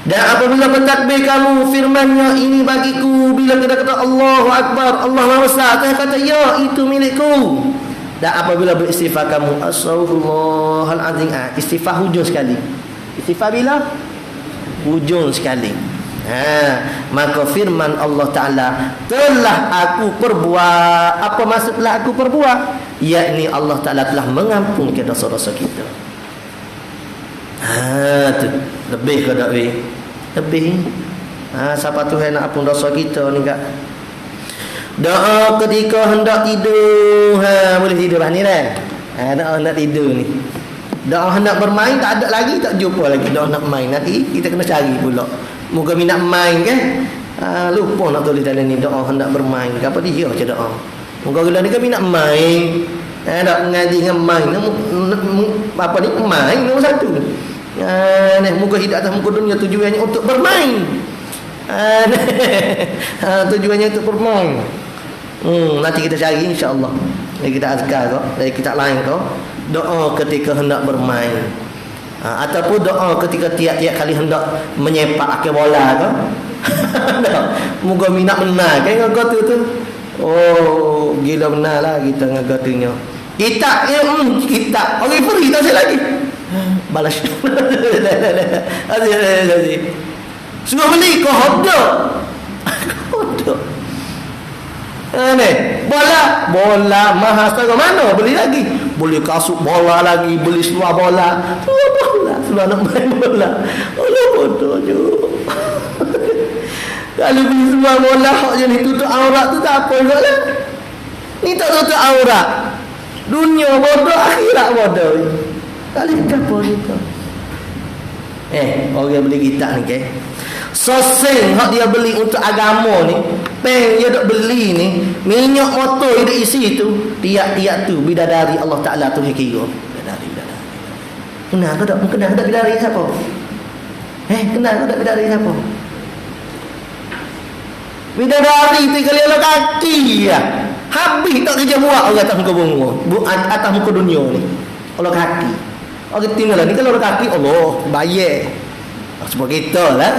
Dan apabila bertakbir kamu, firman-Nya ini bagiku. Bila kita kata Allahu Akbar, Allah Maha Besar, Tuhan kata ya, itu milikku. Dan apabila beristighfar kamu, astaghfirullahalazim, istighfar hujung sekali. Istighfar bila? Hujung sekali. Maka firman Allah Ta'ala, telah aku perbuat. Apa maksud telah aku perbuat? Yakni Allah Ta'ala telah mengampunkan dosa-dosa kita. Tu lebih ke tak lebih. Siapa Tuhan nak ampun dosa kita ni kak? Doa ketika hendak tidur. Boleh tidur lah ni dah. Doa hendak tidur ni. Doa hendak bermain tak ada lagi, tak jumpa lagi. Doa nak main nanti kita kena cari pula. Moga minat main kan. Lupa nak tulis dalam ni doa hendak bermain. Apa dia je doa. Moga kita ni kan minat main. Nak ngaji dengan main apa ni, main nombor satu. Muka hidup atas muka dunia tujuannya untuk bermain. Tujuannya untuk bermain. Nanti kita cari insya-Allah. Kita azkar kau, dari kita lain kau, doa ketika hendak bermain. Ataupun doa ketika tiap-tiap kali hendak menyepak ke bola kau. Moga minat benar kan kau tu. Oh, gila benar lah kita ngagatunya. Kita orang free tak saya lagi. Balas. Asyik. Suruh beli kau hodok. Bola mahal setengah mana beli lagi. Beli kasut bola lagi, beli seluar bola. Seluar nak main bola. Allah bodohnya. Kalau beli seluar bola hak je ni tutup aurat tu tak apa juga lah. Ni tak tutup aurat. Dunia bodoh, akhirat bodoh. Kali apa gitu. Orang beli kitab ni ke. Soseng hak dia beli untuk agama ni, peng dia dok beli ni, minyak motor dia isi tu, tiap-tiap tu bidadari Allah Taala tu dia kira. Bidadari. Kenal ke tak? Kenal tak bidadari siapa? Kenal ke tak bidadari siapa? Bidadari tu kali ala kaki ya. Habis tak kerja buat orang atas muka bunga. Atas muka dunia ni. Allah kaki. Orang tinggal ni kalau orang kaki Allah bayar. Sebab kita lah.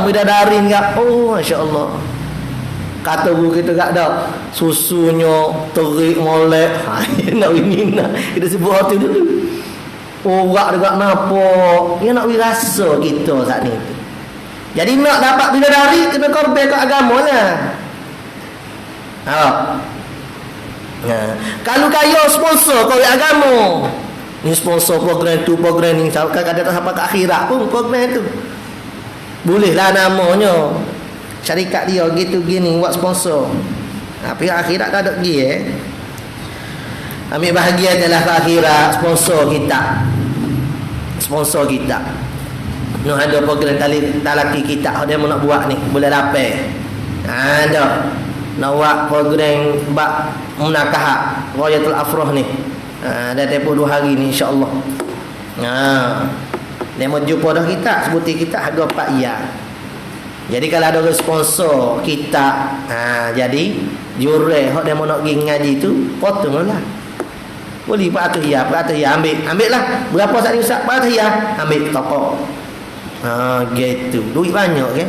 Bidadari enggak. Oh, masya-Allah. Kata guru kita tak ada susunya terik molek. Nak ini nak. Kita sebut hati dulu. Orang dekat nampak. Dia nak rasa kita saat ni. Jadi nak dapat bidadari kena korban kat agama lah. Kalau kaya sponsor kau agama. Ni sponsor program tu, program ni. Kadang-kadang tak sampai ke akhirat pun program tu. Bolehlah namanya. Syarikat dia gitu gini buat sponsor. Tapi akhirat tak ada pergi Ambil bahagia adalah ke akhirat sponsor kita. Sponsor kita. Noh ada program talaki kita dia nak buat ni boleh dapat. Ada. Nak buat program bab munakahah Royatul Afrah ni. Dah tempoh 2 hari ni insya-Allah. Dia mau jumpa dah kita sebuti kita harga 4 ya. Jadi kalau ada sponsor kita, jadi jureh hok dia mau nak pergi ngaji tu potonglah. Boleh 400 ya, 400 ya ambil lah. Berapa saat ni ustaz? 400 ya. Ambil toko. Gitu. Duit banyak kan?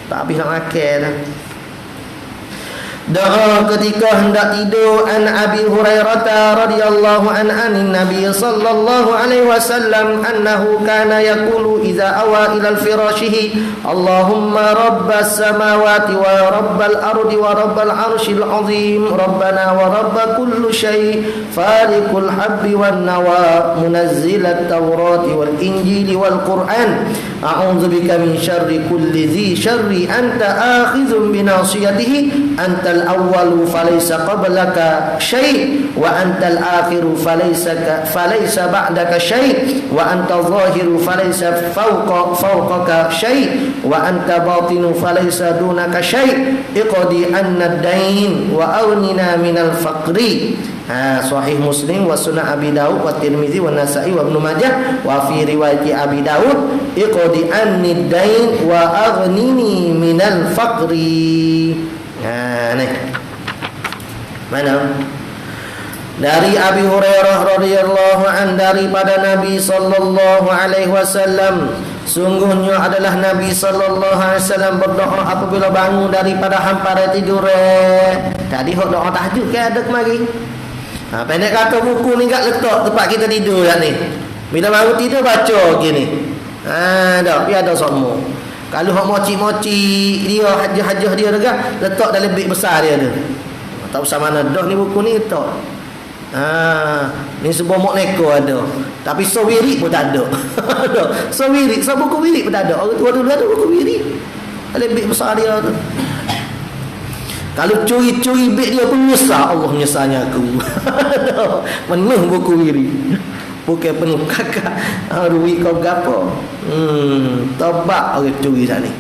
Tak habis nak makan dah. Doa ketika hendak tidur. An Abi Hurairah radhiyallahu anhu Nabi sallallahu alaihi wasallam annahu kana yaqulu idza awa ila al-firashihi Allahumma rabbas samawati wa rabbal ardi wa rabbal arshil azim rabbana wa rabb kulli syai faliqul habbi wan nawa munazzilat tawrati wal injili wal qur'an a'udzu bika min syarri kulli dhi syarri anta akhizun bi nasiyatihi anta al-awwalu falaysa qablaka syai' wa antal akhiru falaysa ba'daka syai' wa anta zahiru falaysa fawqaka syai' wa anta batinu falaysa dunaka syai' iqdi anna ad-dain wa aghnina minal faqri. Sahih Muslim wa Sunan Abi Daud wa Tirmizi wa Nasa'i wa Ibnu Majah wa fi riwayat Abi Daud iqdi anni ad-dain wa aghnini minal faqri. Nih. Mana? Dari Abi Hurairah radhiyallahu an daripada Nabi sallallahu alaihi wasallam, sungguhnya adalah Nabi sallallahu alaihi wasallam berdoa apabila bangun daripada hamparan tidur. Tadi hok doa tahajud ke ada kemari. Pendek kata buku ni kat letak tempat kita tidur kat ni. Bila bangun tidur baca gini. Dah, dia ada semua. Kalau hak moci-moci dia hajah-hajah dia dekat letak dalam beg besar dia tu. Tak usah mana dah ni buku ni letak. Ni sebuah mok neko ada. Tapi sawiri pun tak ada. Sawiri, buku wirid pun tak ada. Orang tua dulu ada buku wirid. Dalam beg besar dia tu. Kalau curi-curi beg dia pun menyesal. Allah menyesalnya aku. Penuh buku wirid. Bukan penuh kakak. Ruik kau gapo. Tobat orang curi sana ni.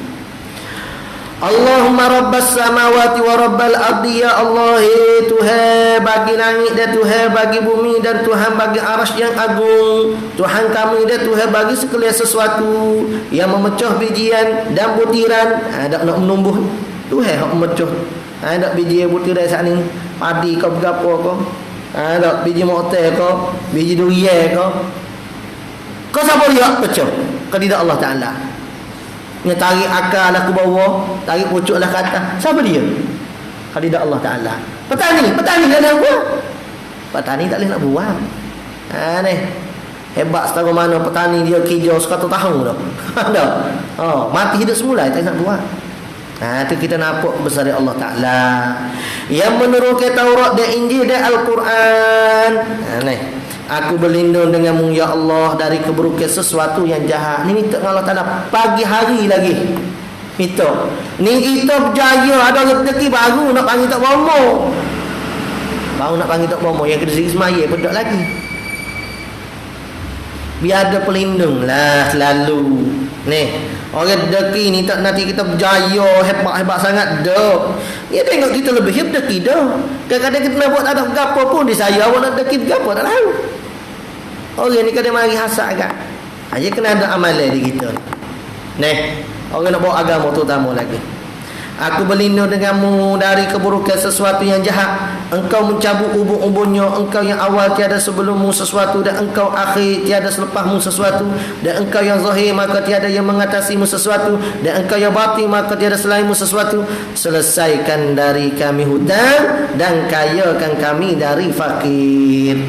Allahumma rabbas samawati wa rabbal ardi, ya Allah, Tuhan bagi langit dan Tuhan bagi bumi dan Tuhan bagi arasy yang agung, Tuhan kami dan Tuhan bagi segala sesuatu yang memecah bijian dan butiran. Ada nak menumbuh Tuhan hak memecah. Ada biji butiran saat ni padi kau berapa kau? Ada biji motel kau, biji durian kau. Kau siapa dia pecah? Kau tidak Allah Taala. Dia tarik akar lah ke bawah, tarik pucuk lah ke atas. Siapa dia? Kalau tidak Allah Ta'ala. Petani tak nak buat. Petani tak boleh nak buat. Ni hebat setara mana petani dia kerja 100 tahun dah. Dah. Mati hidup semula tak nak buat. Itu kita nampak besar Allah Ta'ala yang menurunkan Taurat dan Injil dan Al-Quran. Ni aku berlindung denganmu ya Allah dari keburukan sesuatu yang jahat. Ni minta Allah Ta'ala pagi hari lagi. Minta. Ni kita berjaya ada rezeki baru nak panggil tak bomo. Baru nak panggil tak bomo. Yang kita segi semaya pun tak lagi. Biar ada pelindung lah selalu. Ni orang rezeki ni tak nanti kita berjaya hebat-hebat sangat dah. Dia tengok kita lebih hebat rezeki dah. Kadang-kadang kita nak buat tak ada berapa pun dia saya awak nak rezeki berapa tak tahu. Orang ni kadang mari hasad agak. Aja kena ada amalan di kita. Neh, orang nak bawa agama terutama lagi. Aku berlindung denganmu dari keburukan sesuatu yang jahat. Engkau mencabut ubun-ubunnya, engkau yang awal tiada sebelummu sesuatu, dan engkau akhir tiada selepasmu sesuatu, dan engkau yang zahir maka tiada yang mengatasimu sesuatu, dan engkau yang batin maka tiada selainmu sesuatu. Selesaikan dari kami hutang dan kayakan kami dari fakir.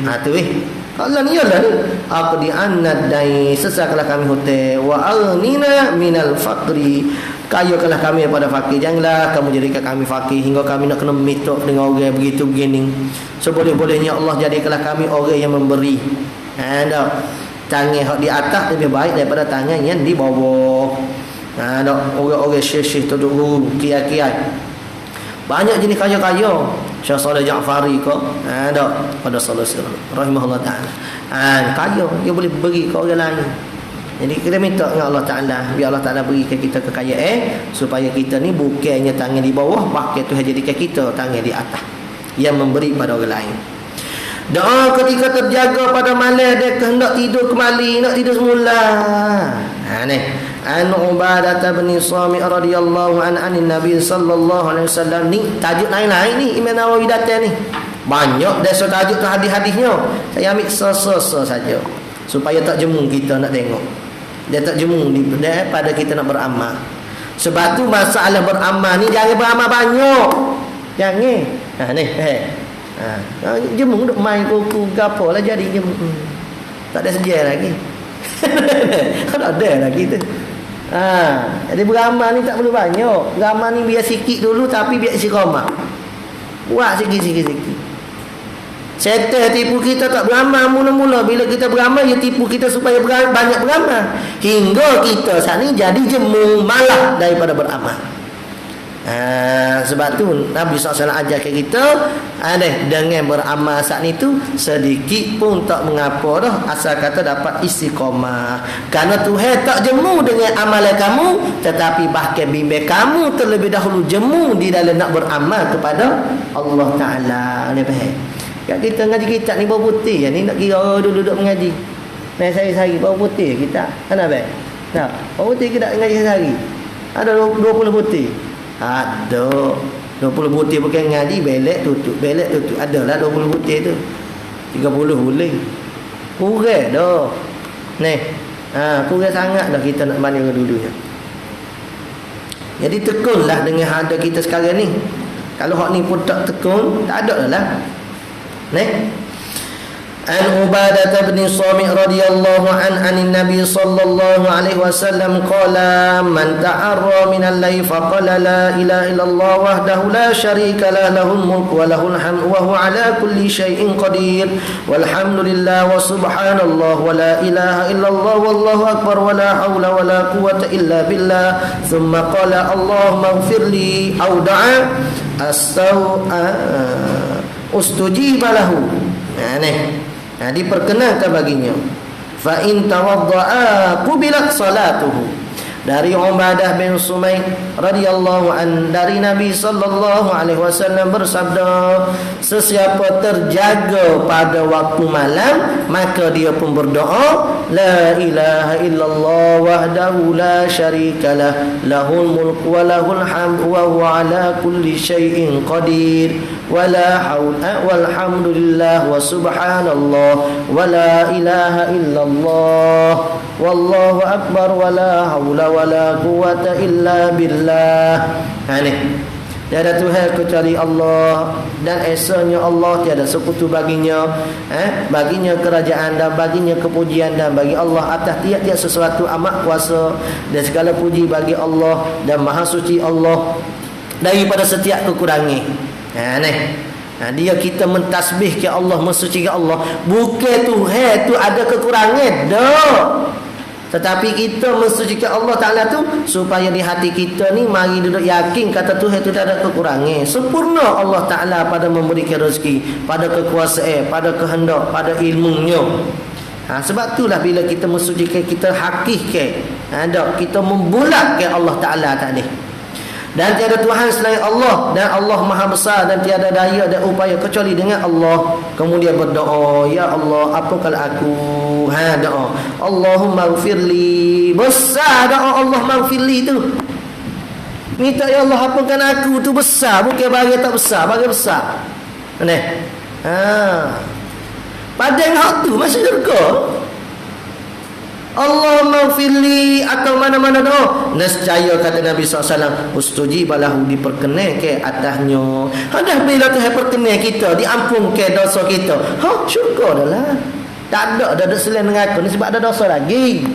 Allah ni ialah ni. Aku diannad dai, sesakalah kami hutang, wa aghnina minal faqri, kayakanlah kami daripada fakir. Janganlah kamu jadikan kami fakir hingga kami nak kena mitok dengan orang begitu begini. Seboleh-bolehnya Allah jadikanlah kami orang yang memberi. Tangan hak di atas lebih baik daripada tangan yang di bawah. Orang-orang syekh-syekh tu dulu kiai-kiai. Banyak jenis kaya-kaya. Syekh Saleh Ja'fari ke? Pada sallallahu rahimahullah taala. Kaya dia boleh bagi ke orang lain. Jadi kita minta dengan Allah Ta'ala, biar Allah Ta'ala berikan kita kekayaan, supaya kita ni bukannya tangan di bawah, pakai Tuhan jadikan kita tangan di atas, yang memberi pada orang lain. Doa ketika terjaga pada malam dia hendak tidur kembali, nak tidur semula. Ni An Ubadah bin Samit radhiyallahu anin Nabi sallallahu alaihi wasallam. Ni tajuk lain-lain ni Imam Nawawi datang ni. Banyak dasar tajuk tu hadis-hadisnya. Saya ambil so-so saja supaya tak jemu kita nak tengok. Dia tak jemu daripada kita nak beramal. Sebab tu masalah beramal ni jangan beramal banyak. Jangan. Jemu duk main kuku gapo lah jadi jemu. Tak ada sedia lagi. Tak ada lagi tu. Jadi beramal ni tak perlu banyak. Beramal ni biar sikit dulu tapi biar istiqamah. Buat sikit-sikit. Syaitan tipu kita tak beramal mula-mula. Bila kita beramal, dia tipu kita supaya banyak beramal. Hingga kita saat ni jadi jemu malah daripada beramal. Sebab tu Nabi SAW ajar ke kita dengan beramal saat ni tu sedikit pun tak mengapa dah, asal kata dapat istiqamah. Kerana Tuhan tak jemu dengan amalan kamu, tetapi bahkan bimbing kamu terlebih dahulu jemu di dalam nak beramal kepada Allah Ta'ala. Boleh faham? Kat kita ngaji kitab ni bau putih ni nak kira duduk mengaji. Naik sehari-sehari bau putih kita. Kan apa? Nah, bau putih kita ngaji sehari. Ada 20 putih. Ada 20 putih bukan ngaji, belek tutup. Adalah 20 putih tu. 30 boleh. Kurang dah. Ni. Kurang sangat dah kita nak banding dulunya. Jadi tekunlah dengan ada kita sekarang ni. Kalau hak ni pun tak tekun, tak ada lah. An Ubadah bin Samit radhiyallahu anin Nabi sallallahu alaihi wasallam qala man ta'arra min al-layl faqala la ilaha illallah wahdahu la syarika lah lahul mulku wa lahul hamdu wa huwa ala kulli syai'in qadir walhamdulillah wa subhanallah wa la ilaha illallah wallahu akbar wa la haula wa la quwwata illa billah thumma qala Allahumma ighfirli aw da'a ustujiba lahu. Diperkenankan baginya. Fa in tawadda'a qubilat salatuhu. dari Ubadah bin Sumail radhiyallahu an, dari Nabi sallallahu alaihi wasallam bersabda, sesiapa terjaga pada waktu malam maka dia pun berdoa, la ilaha illallah wahdahu la syarikalah, lahul mulku wa lahul hamdu wa huwa ala kulli syai'in qadir, wala haula walhamdulillah wa subhanallah wa la ilaha illallah wallahu akbar wa la haula wa la quwwata illa billah. Ni tiada Tuhan kecuali Allah, dan esanya Allah tiada sekutu baginya. Baginya kerajaan dan baginya kepujian, dan bagi Allah atas tiap-tiap sesuatu amat kuasa, dan segala puji bagi Allah, dan maha suci Allah daripada setiap kekurangan. Dia kita mentasbih ke Allah, mensuci ke Allah, bukan Tuhan tu ada kekurangan dah, tetapi kita mensucikan Allah Ta'ala tu supaya di hati kita ni mari duduk yakin kata Tuhan tu tak ada kekurangan. Sempurna Allah Ta'ala pada memberikan rezeki, pada kekuasaan, pada kehendak, pada ilmunya. Sebab itulah bila kita mensucikan, kita hakikkan, kita membulatkan Allah Ta'ala tadi. Dan tiada Tuhan selain Allah, dan Allah Maha Besar, dan tiada daya dan upaya kecuali dengan Allah. Kemudian berdoa, ya Allah, apakan aku? Doa, Allahumma gfirli. Besar doa Allah maghfirli tu. Minta ya Allah apakan aku tu besar, bukan bagi tak besar, bagi besar. Padahal hak tu masih syurga. Allahumma gfirli, atau mana-mana doa, nescaya kata Nabi SAW, ustujibalahu, diperkenan ke atasnya. Dah bila Tuhan perkenan kita, diampun ke dosa kita, syurga dah lah. Tak ada dah selain dengan aku ni, sebab ada dosa lagi.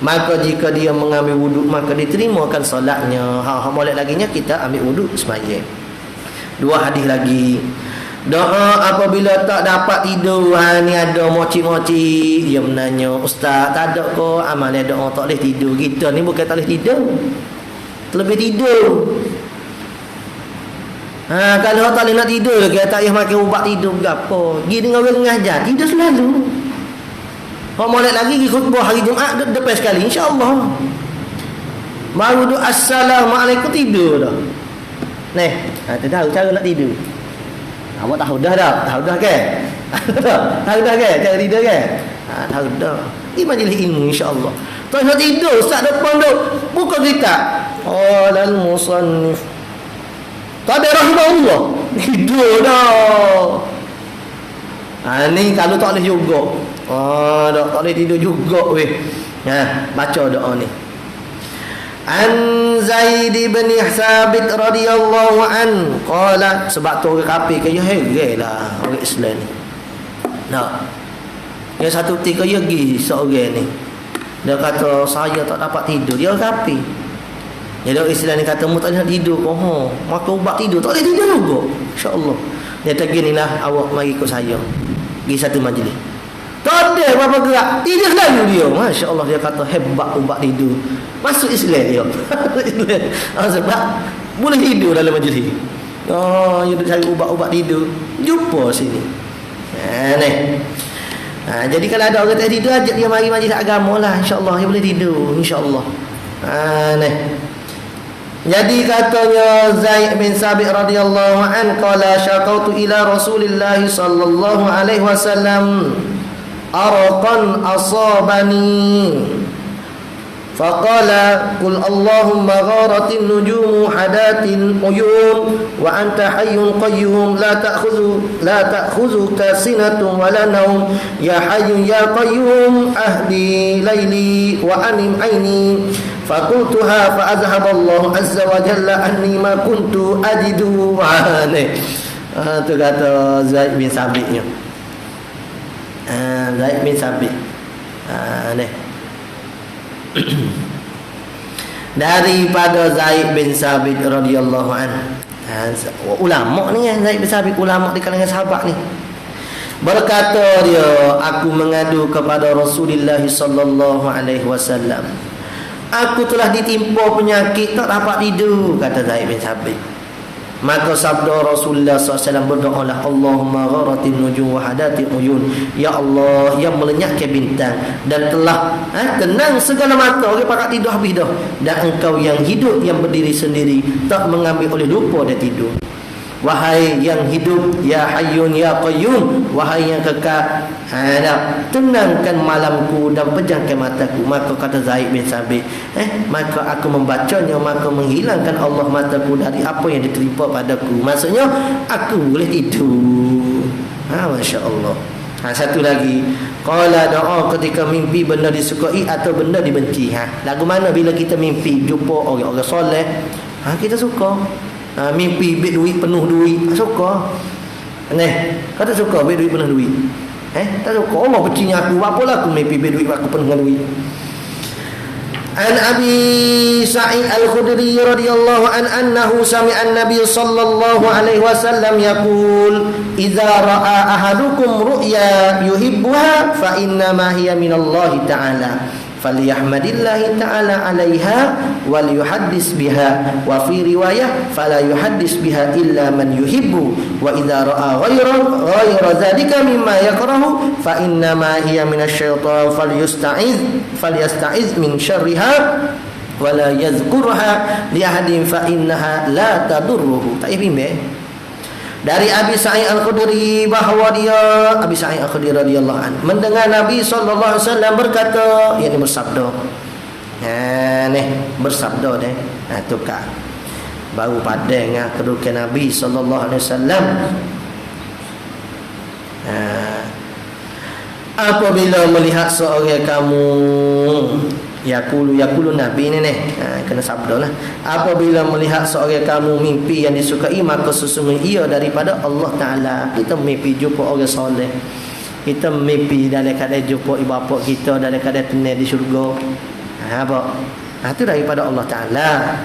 Maka jika dia mengambil wuduk, maka diterimakan solatnya. Molek laginya kita ambil wuduk sembahyang. Dua hadis lagi. Doa apabila tak dapat tidur. Ni ada moci-moci, dia menanya, ustaz tak ada ke amalan doa tak boleh tidur? Kita ni bukan tak boleh tidur, terlebih tidur. Kalau tak boleh nak tidur, dia tak payah makan ubat tidur ke apa. Pergi dengan orang mengajar, tidur selalu. Molek lagi pergi khutbah hari Jumaat, depan sekali insya-Allah. Baru doa assalamualaikum tidur dah. Tu tahu cara nak tidur. Awak tahu dah tak? Tahu dah ke? Tahu dah ke? Cara tidur ke? Tahu dah. Ini majlis ilmu insya-Allah. Tak nak tidur, ustaz depan duk buka kitab. Qalal musannif. Tak ada rahimahullah. Tidur dah. Ni kalau tak boleh juga. Tak boleh tidur juga weh. Baca doa ni. An Zaid bin Thabit radhiyallahu an qala, sebab tu orang kafir kaya heranlah orang Islam ni. Yang satu ketika dia pergi seorang ni, dia kata saya tak dapat tidur, dia orang kafir. Jadi orang Islam ni kata mu tak nak tidur, maka ubat tidur tak boleh tidur juga, insya-Allah. Dia kata ginilah, awak mari ikut saya pergi satu majlis. Tak ada apa-apa gerak, tidur selalu dia. Masya Allah, dia kata hebat ubat tidur. Masuk Islam dia. Sebab boleh tidur dalam majlis. Dia cari ubat-ubat tidur, jumpa sini. Jadi kalau ada orang tak tidur, ajak dia mari majlis agama lah, insya-Allah dia boleh tidur, insya-Allah. Jadi katanya Zaid bin Thabit radhiyallahu an qala syaqautu ila Rasulillah sallallahu alaihi wasallam arqan asabani faqala qul Allahumma gharatin nujumu hadatin uyun wa anta hayyun qayyum la ta'khuzuka sinatun wa la nawm ya hayyun ya qayyum ahdi laili wa anim aini faqultuha fa azhaba Allah azza wa jalla anni ma kuntu ajidu tu kata Zaid bin Thabitnya. Zaid bin Thabit daripada Zaid bin Thabit radhiyallahu anhu. Ulama ni Zaid bin Thabit, ulama di kalangan sahabat ni, berkata dia, aku mengadu kepada Rasulullah sallallahu alaihi wasallam, aku telah ditimpa penyakit tak dapat tidur, kata Zaid bin Thabit. Maka sabda Rasulullah SAW, berdoalah, Allahumma gharatin nujum wa hadatil uyun. Ya Allah, yang melenyapkan bintang dan telah tenang segala mata, orang pakat tidur habis dah. Dan engkau yang hidup, yang berdiri sendiri, tak mengambil oleh lupa dia tidur. Wahai yang hidup, ya hayyun ya qayyum, wahai yang kekal, tenangkan malamku dan pejamkan mataku. Maka kata Zaid bin Sabit, maka aku membacanya, maka menghilangkan Allah mataku dari apa yang diterima padaku. Maksudnya aku boleh tidur. Masya Allah. Satu lagi, qala doa ketika mimpi benda disukai atau benda dibenci. Lagu mana bila kita mimpi jumpa orang-orang soleh, kita suka. Mimpi beg duit penuh duit, suka. Kau tak suka beg duit penuh duit? Tak suka. Allah bencinya aku, apalah aku mimpi beg duit aku penuh dengan duit. An Abi Sa'id Al-Khudri radhiyallahu anhu sami'a an-nabiy sallallahu alaihi wasallam yaqul, "Idza ra'a ahadukum ru'ya yuhibbuha fa inna ma hiya min Allah ta'ala." Falyahmadillahi ta'ala 'alaiha wal yuhaddis biha, wa fi riwayah fala yuhaddis biha illa man yuhibbu, wa idza ra'a ghayra dzalika mimma yakrahu fa inna ma hiya minasyaitan falyasta'iz min syarriha wa la yadhkurha li ahadin fa innaha la tadurruhu. Tak payah dari Abi Sa'id Al-Khudri bahawa dia, Abi Sa'id Al-Khudri radhiyallahu anhu, mendengar Nabi sallallahu alaihi wasallam berkata, yakni bersabda. Bersabda deh. Tukar. Baru padang kedudukan Nabi sallallahu alaihi wasallam. Apabila melihat seorang kamu, Yakulu Nabi ni kena sabda lah. Apabila melihat seorang kamu mimpi yang disukai, maka sesungguhnya ia daripada Allah Ta'ala. Kita mimpi jumpa orang soleh, kita mimpi dalam keadaan jumpa ibu bapa kita dalam keadaan tenang di syurga, itu daripada Allah Ta'ala.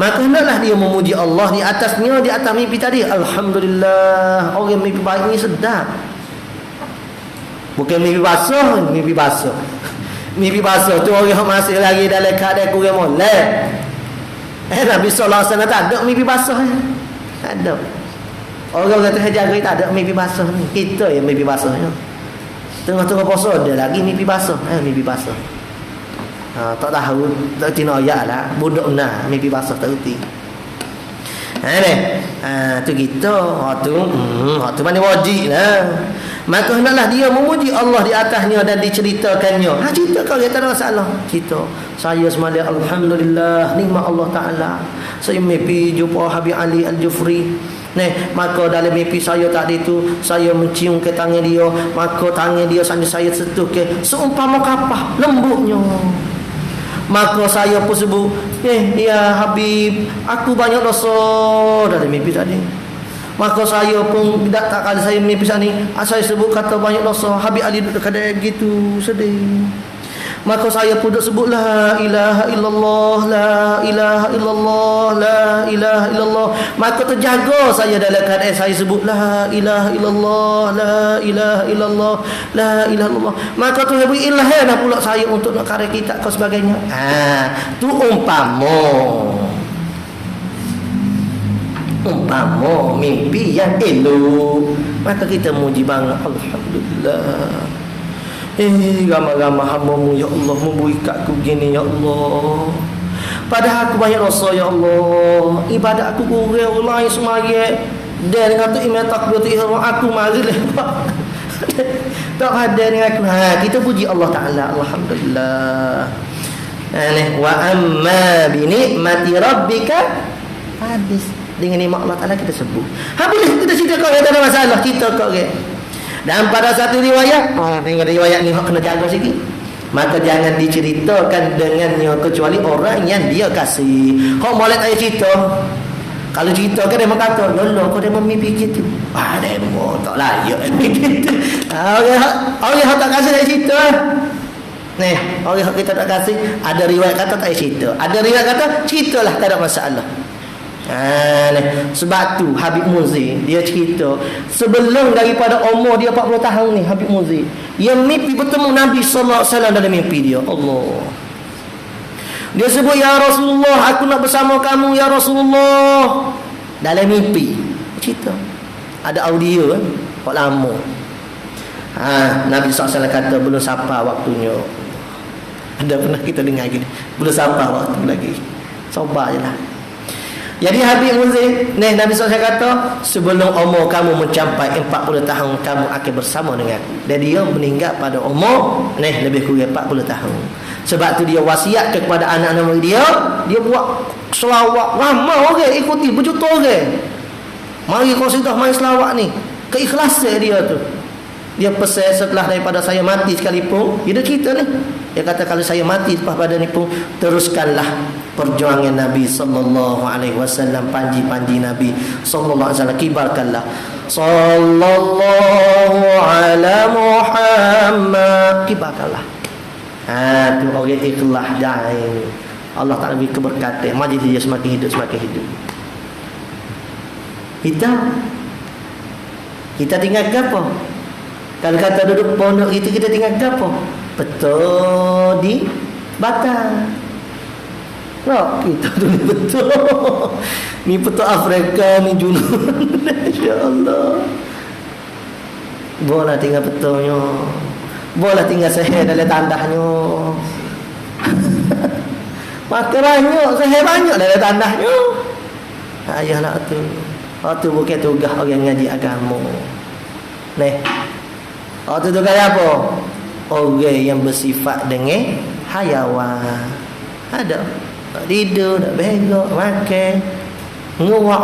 Maka hendaklah dia memuji Allah di atas mimpi tadi. Alhamdulillah, orang mimpi baik ni sedap. Bukan mimpi basuh. Mimpi basuh tu orang masih lagi dalam keadaan kurang molek. Nabi sallallahu alaihi wasallam tak ada mimpi basuh. Tak ada. Orang kata jaga tak ada mimpi basuh ni. Kita yang mimpi basuh ni. Tengah-tengah puasa ada lagi mimpi basuh. Mimpi basuh. Tak tahu, tak tinoyak lah. Budak nah mimpi basuh tak reti. Tu kita. Tu mana wajib lah. Maka hendaklah dia memuji Allah di atasnya dan diceritakannya. Cerita kau tak ada masalah. Cerita. Saya semalam alhamdulillah nikmat Allah Ta'ala. Saya mimpi jumpa Habib Ali Al-Jufri. Maka dalam mimpi saya tadi tu, saya mencium ke tangan dia. Maka tangan dia sambil saya sentuh ke seumpama kapas lembutnya. Maka saya pun sebut, ya Habib, aku banyak dosa dalam mimpi tadi. Maka saya pun tak kali saya mimpi ni, saya sebut kata banyak dosa. Habib Ali duduk kadang gitu sedih. Maka saya pun duduk sebut la ilaha illallah, la ilaha illallah, la ilaha illallah. Maka terjaga saya dalam keadaan saya sebut la ilaha illallah, la ilaha illallah, la ilaha illallah. Maka tu beri ilham pula saya untuk nak karya kitab kau sebagainya. Tu umpama mimpi yang elok, maka kita muji banget. Alhamdulillah. Ramai-ramai hamba-Mu ya Allah memberi katku begini ya Allah. Padahal aku banyak dosa ya Allah. Ibadat aku kurang, orang lain semayat dan kata imam takbir ihram aku mari lepas. Tak ada dengan aku. Kita puji Allah Ta'ala. Alhamdulillah. Wa amma bi ni'mati rabbika hadis. Dengan nikmat Allah Ta'ala kita sebut. Habis kita cerita kau tak ada masalah. Kita kau dan pada satu riwayat, tengok riwayat ni kena jaga sikit. Maka jangan diceritakan dengannya kecuali orang yang dia kasih. Kau boleh tanya cerita. Kalau cerita kan dia kata, "Lolo kau dia mimpi gitu." Demo tak layak gitu. Orang tak kasih dia cerita. Orang kita tak kasih, ada riwayat kata tak cerita. Ada riwayat kata ceritalah, tak ada masalah. Sebab tu Habib Muzi dia cerita sebelum daripada umur dia 40 tahun ni, Habib Muzi dia mimpi bertemu Nabi sallallahu alaihi wasallam dalam mimpi dia. Allah, dia sebut, "Ya Rasulullah, aku nak bersama kamu ya Rasulullah." dalam mimpi cerita. Ada audio kok lama. Nabi SAW kata belum sampai waktunya. Ada pernah kita dengar gini, belum sampai waktu lagi, sabar je lah. Jadi Habib Muzin, Nabi SAW kata, sebelum umur kamu mencapai 40 tahun, kamu akan bersama dengan aku. Dan dia meninggal pada umur lebih kurang 40 tahun. Sebab tu dia wasiat kepada anak-anak dia, dia buat selawat ramai orang ikuti, berjuta orang. Mari kau sudah main selawat ni. Keikhlasan dia tu. Dia pesan setelah daripada saya mati sekalipun, dia cerita ni. Dia kata kalau saya mati lepas pada ni pun, teruskanlah perjuangan Nabi sallallahu alaihi wasallam, panji-panji Nabi sallallahu alaihi wasallam, kibarkanlah sallallahu ala Muhammad, kibarkanlah. Tu orang ikhlas daim. Allah Taala beri keberkatan, majlis dia semakin hidup. Kita tinggal apa? Kalau kata duduk pondok kita tinggal apa? Betul di Batam. Kita duduk betul. Ni betul Afrika ni junun. Insya-Allah. Boleh tinggal betulnya. Boleh tinggal seher dalam tandahnya. Makan banyak, seher banyak dalam tandahnya. Ayahlah tu. Tu bukan tugas orang ngaji agama. Tu tugas apa? Orang yang bersifat dengan hayawan. Ada tidur, nak bengok, makan, nguak.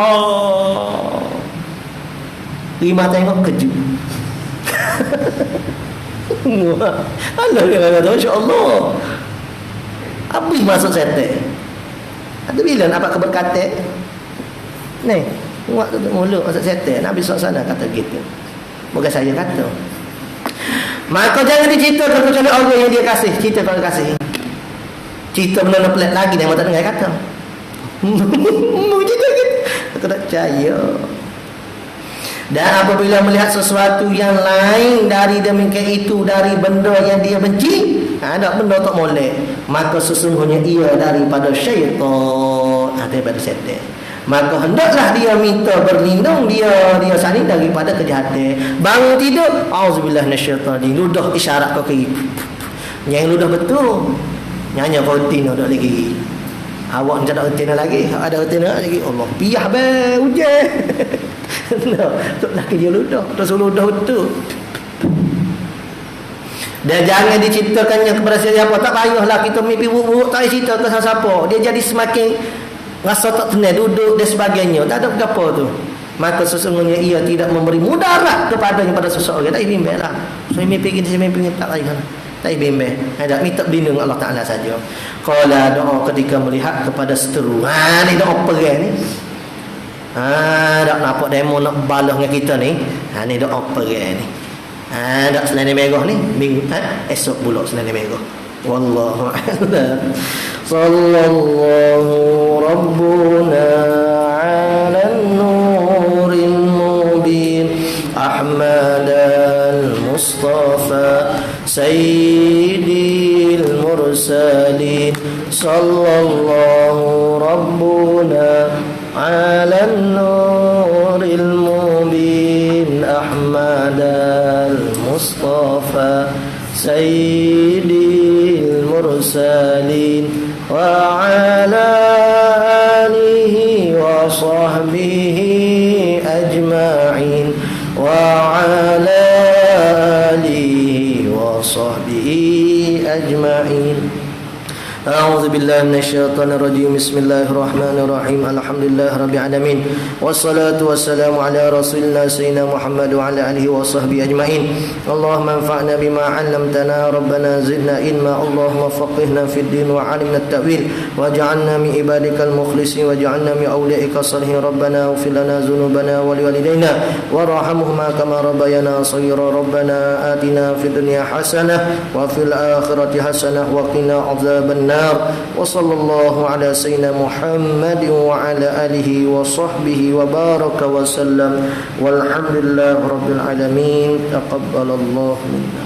Lima tengok kejut. Nguak. Allah kata insya-Allah. Habis masuk setan. Ada bila nak dapat keberkatan? Nguak tu mulut masuk setan. Nabi SAW kata gitu. Bukan saya kata. Maka jangan diceritakan kecuali Allah yang dia kasih. Cerita kalau kasih. Cerita benda pelik lagi yang tak dengar kata. Cerita gitu. Aku tak percaya. Dan apabila melihat sesuatu yang lain dari demikian itu, dari benda yang dia benci, ada benda tak molek, maka sesungguhnya ia daripada syaitan, daripada setan. Maka hendaklah dia minta berlindung dia sani daripada kejahatan. Bangun tidur, auzubillah minasyaitanir, ludah isyarat kau kiri. Yang ludah betul. Nyanyi rutin dah lagi. Awak tak ada rutin lagi, ada rutin lagi. Allah piyah be hujan. Tak nak kerja ludah, terus ludah betul. Dan jangan diceritakannya kepada siapa. Tak payahlah kita mimpi buruk, tak cerita ke siapa. Dia jadi semakin rasa tak tenang, duduk dan sebagainya. Tak ada apa tu. Maka sesungguhnya ia tidak memberi mudarat kepadanya pada seseorang. Tak bimbang lah. Saya mimpi tak payah. Tak bimbang. Ada minta berlindung Allah Taala saja. Qala doa ketika melihat kepada seteru. Ni doa perang ni. Tak nampak demo nak balas dengan kita ni. Ni doa perang ni. Tak Selendang Merah ni minggu esok pula Selendang Merah. Wallahu a'lam. Sallallahu rabbuna 'alan nuril mubin Ahmadal Mustafa Sayyidil Mursalin. Sallallahu rabbuna 'alan nuril mubin Ahmadal Mustafa Sayyidil Mursalin wa ala alihi wa sahbihi ajma'in wa ala alihi wa sahbihi ajma'in. A'udzu billahi minasyaitonir rajim. Bismillahirrahmanirrahim. Alhamdulillah rabbil alamin. Wassalatu wassalamu ala rasulillah sayyidina Muhammad wa ala alihi wa sahbihi ajmain. Allahumma anfa'na bima 'allamtana, rabbana zidna ilma. Allahumma faqihna fid din wa 'allimna at-ta'wil waj'alna min ibadikal mukhlisin waj'alna min awliyaika salihin. Rabbana ighfir lana dhunubana wa liwalidayna warhamhuma kama rabbayana shaghira. Rabbana atina fid dunya hasanah wa fil akhirati hasanah wa qina adzabannar. وصلى الله على سيدنا محمد وعلى آله وصحبه وبارك وسلم والحمد لله رب العالمين. تقبل الله منا.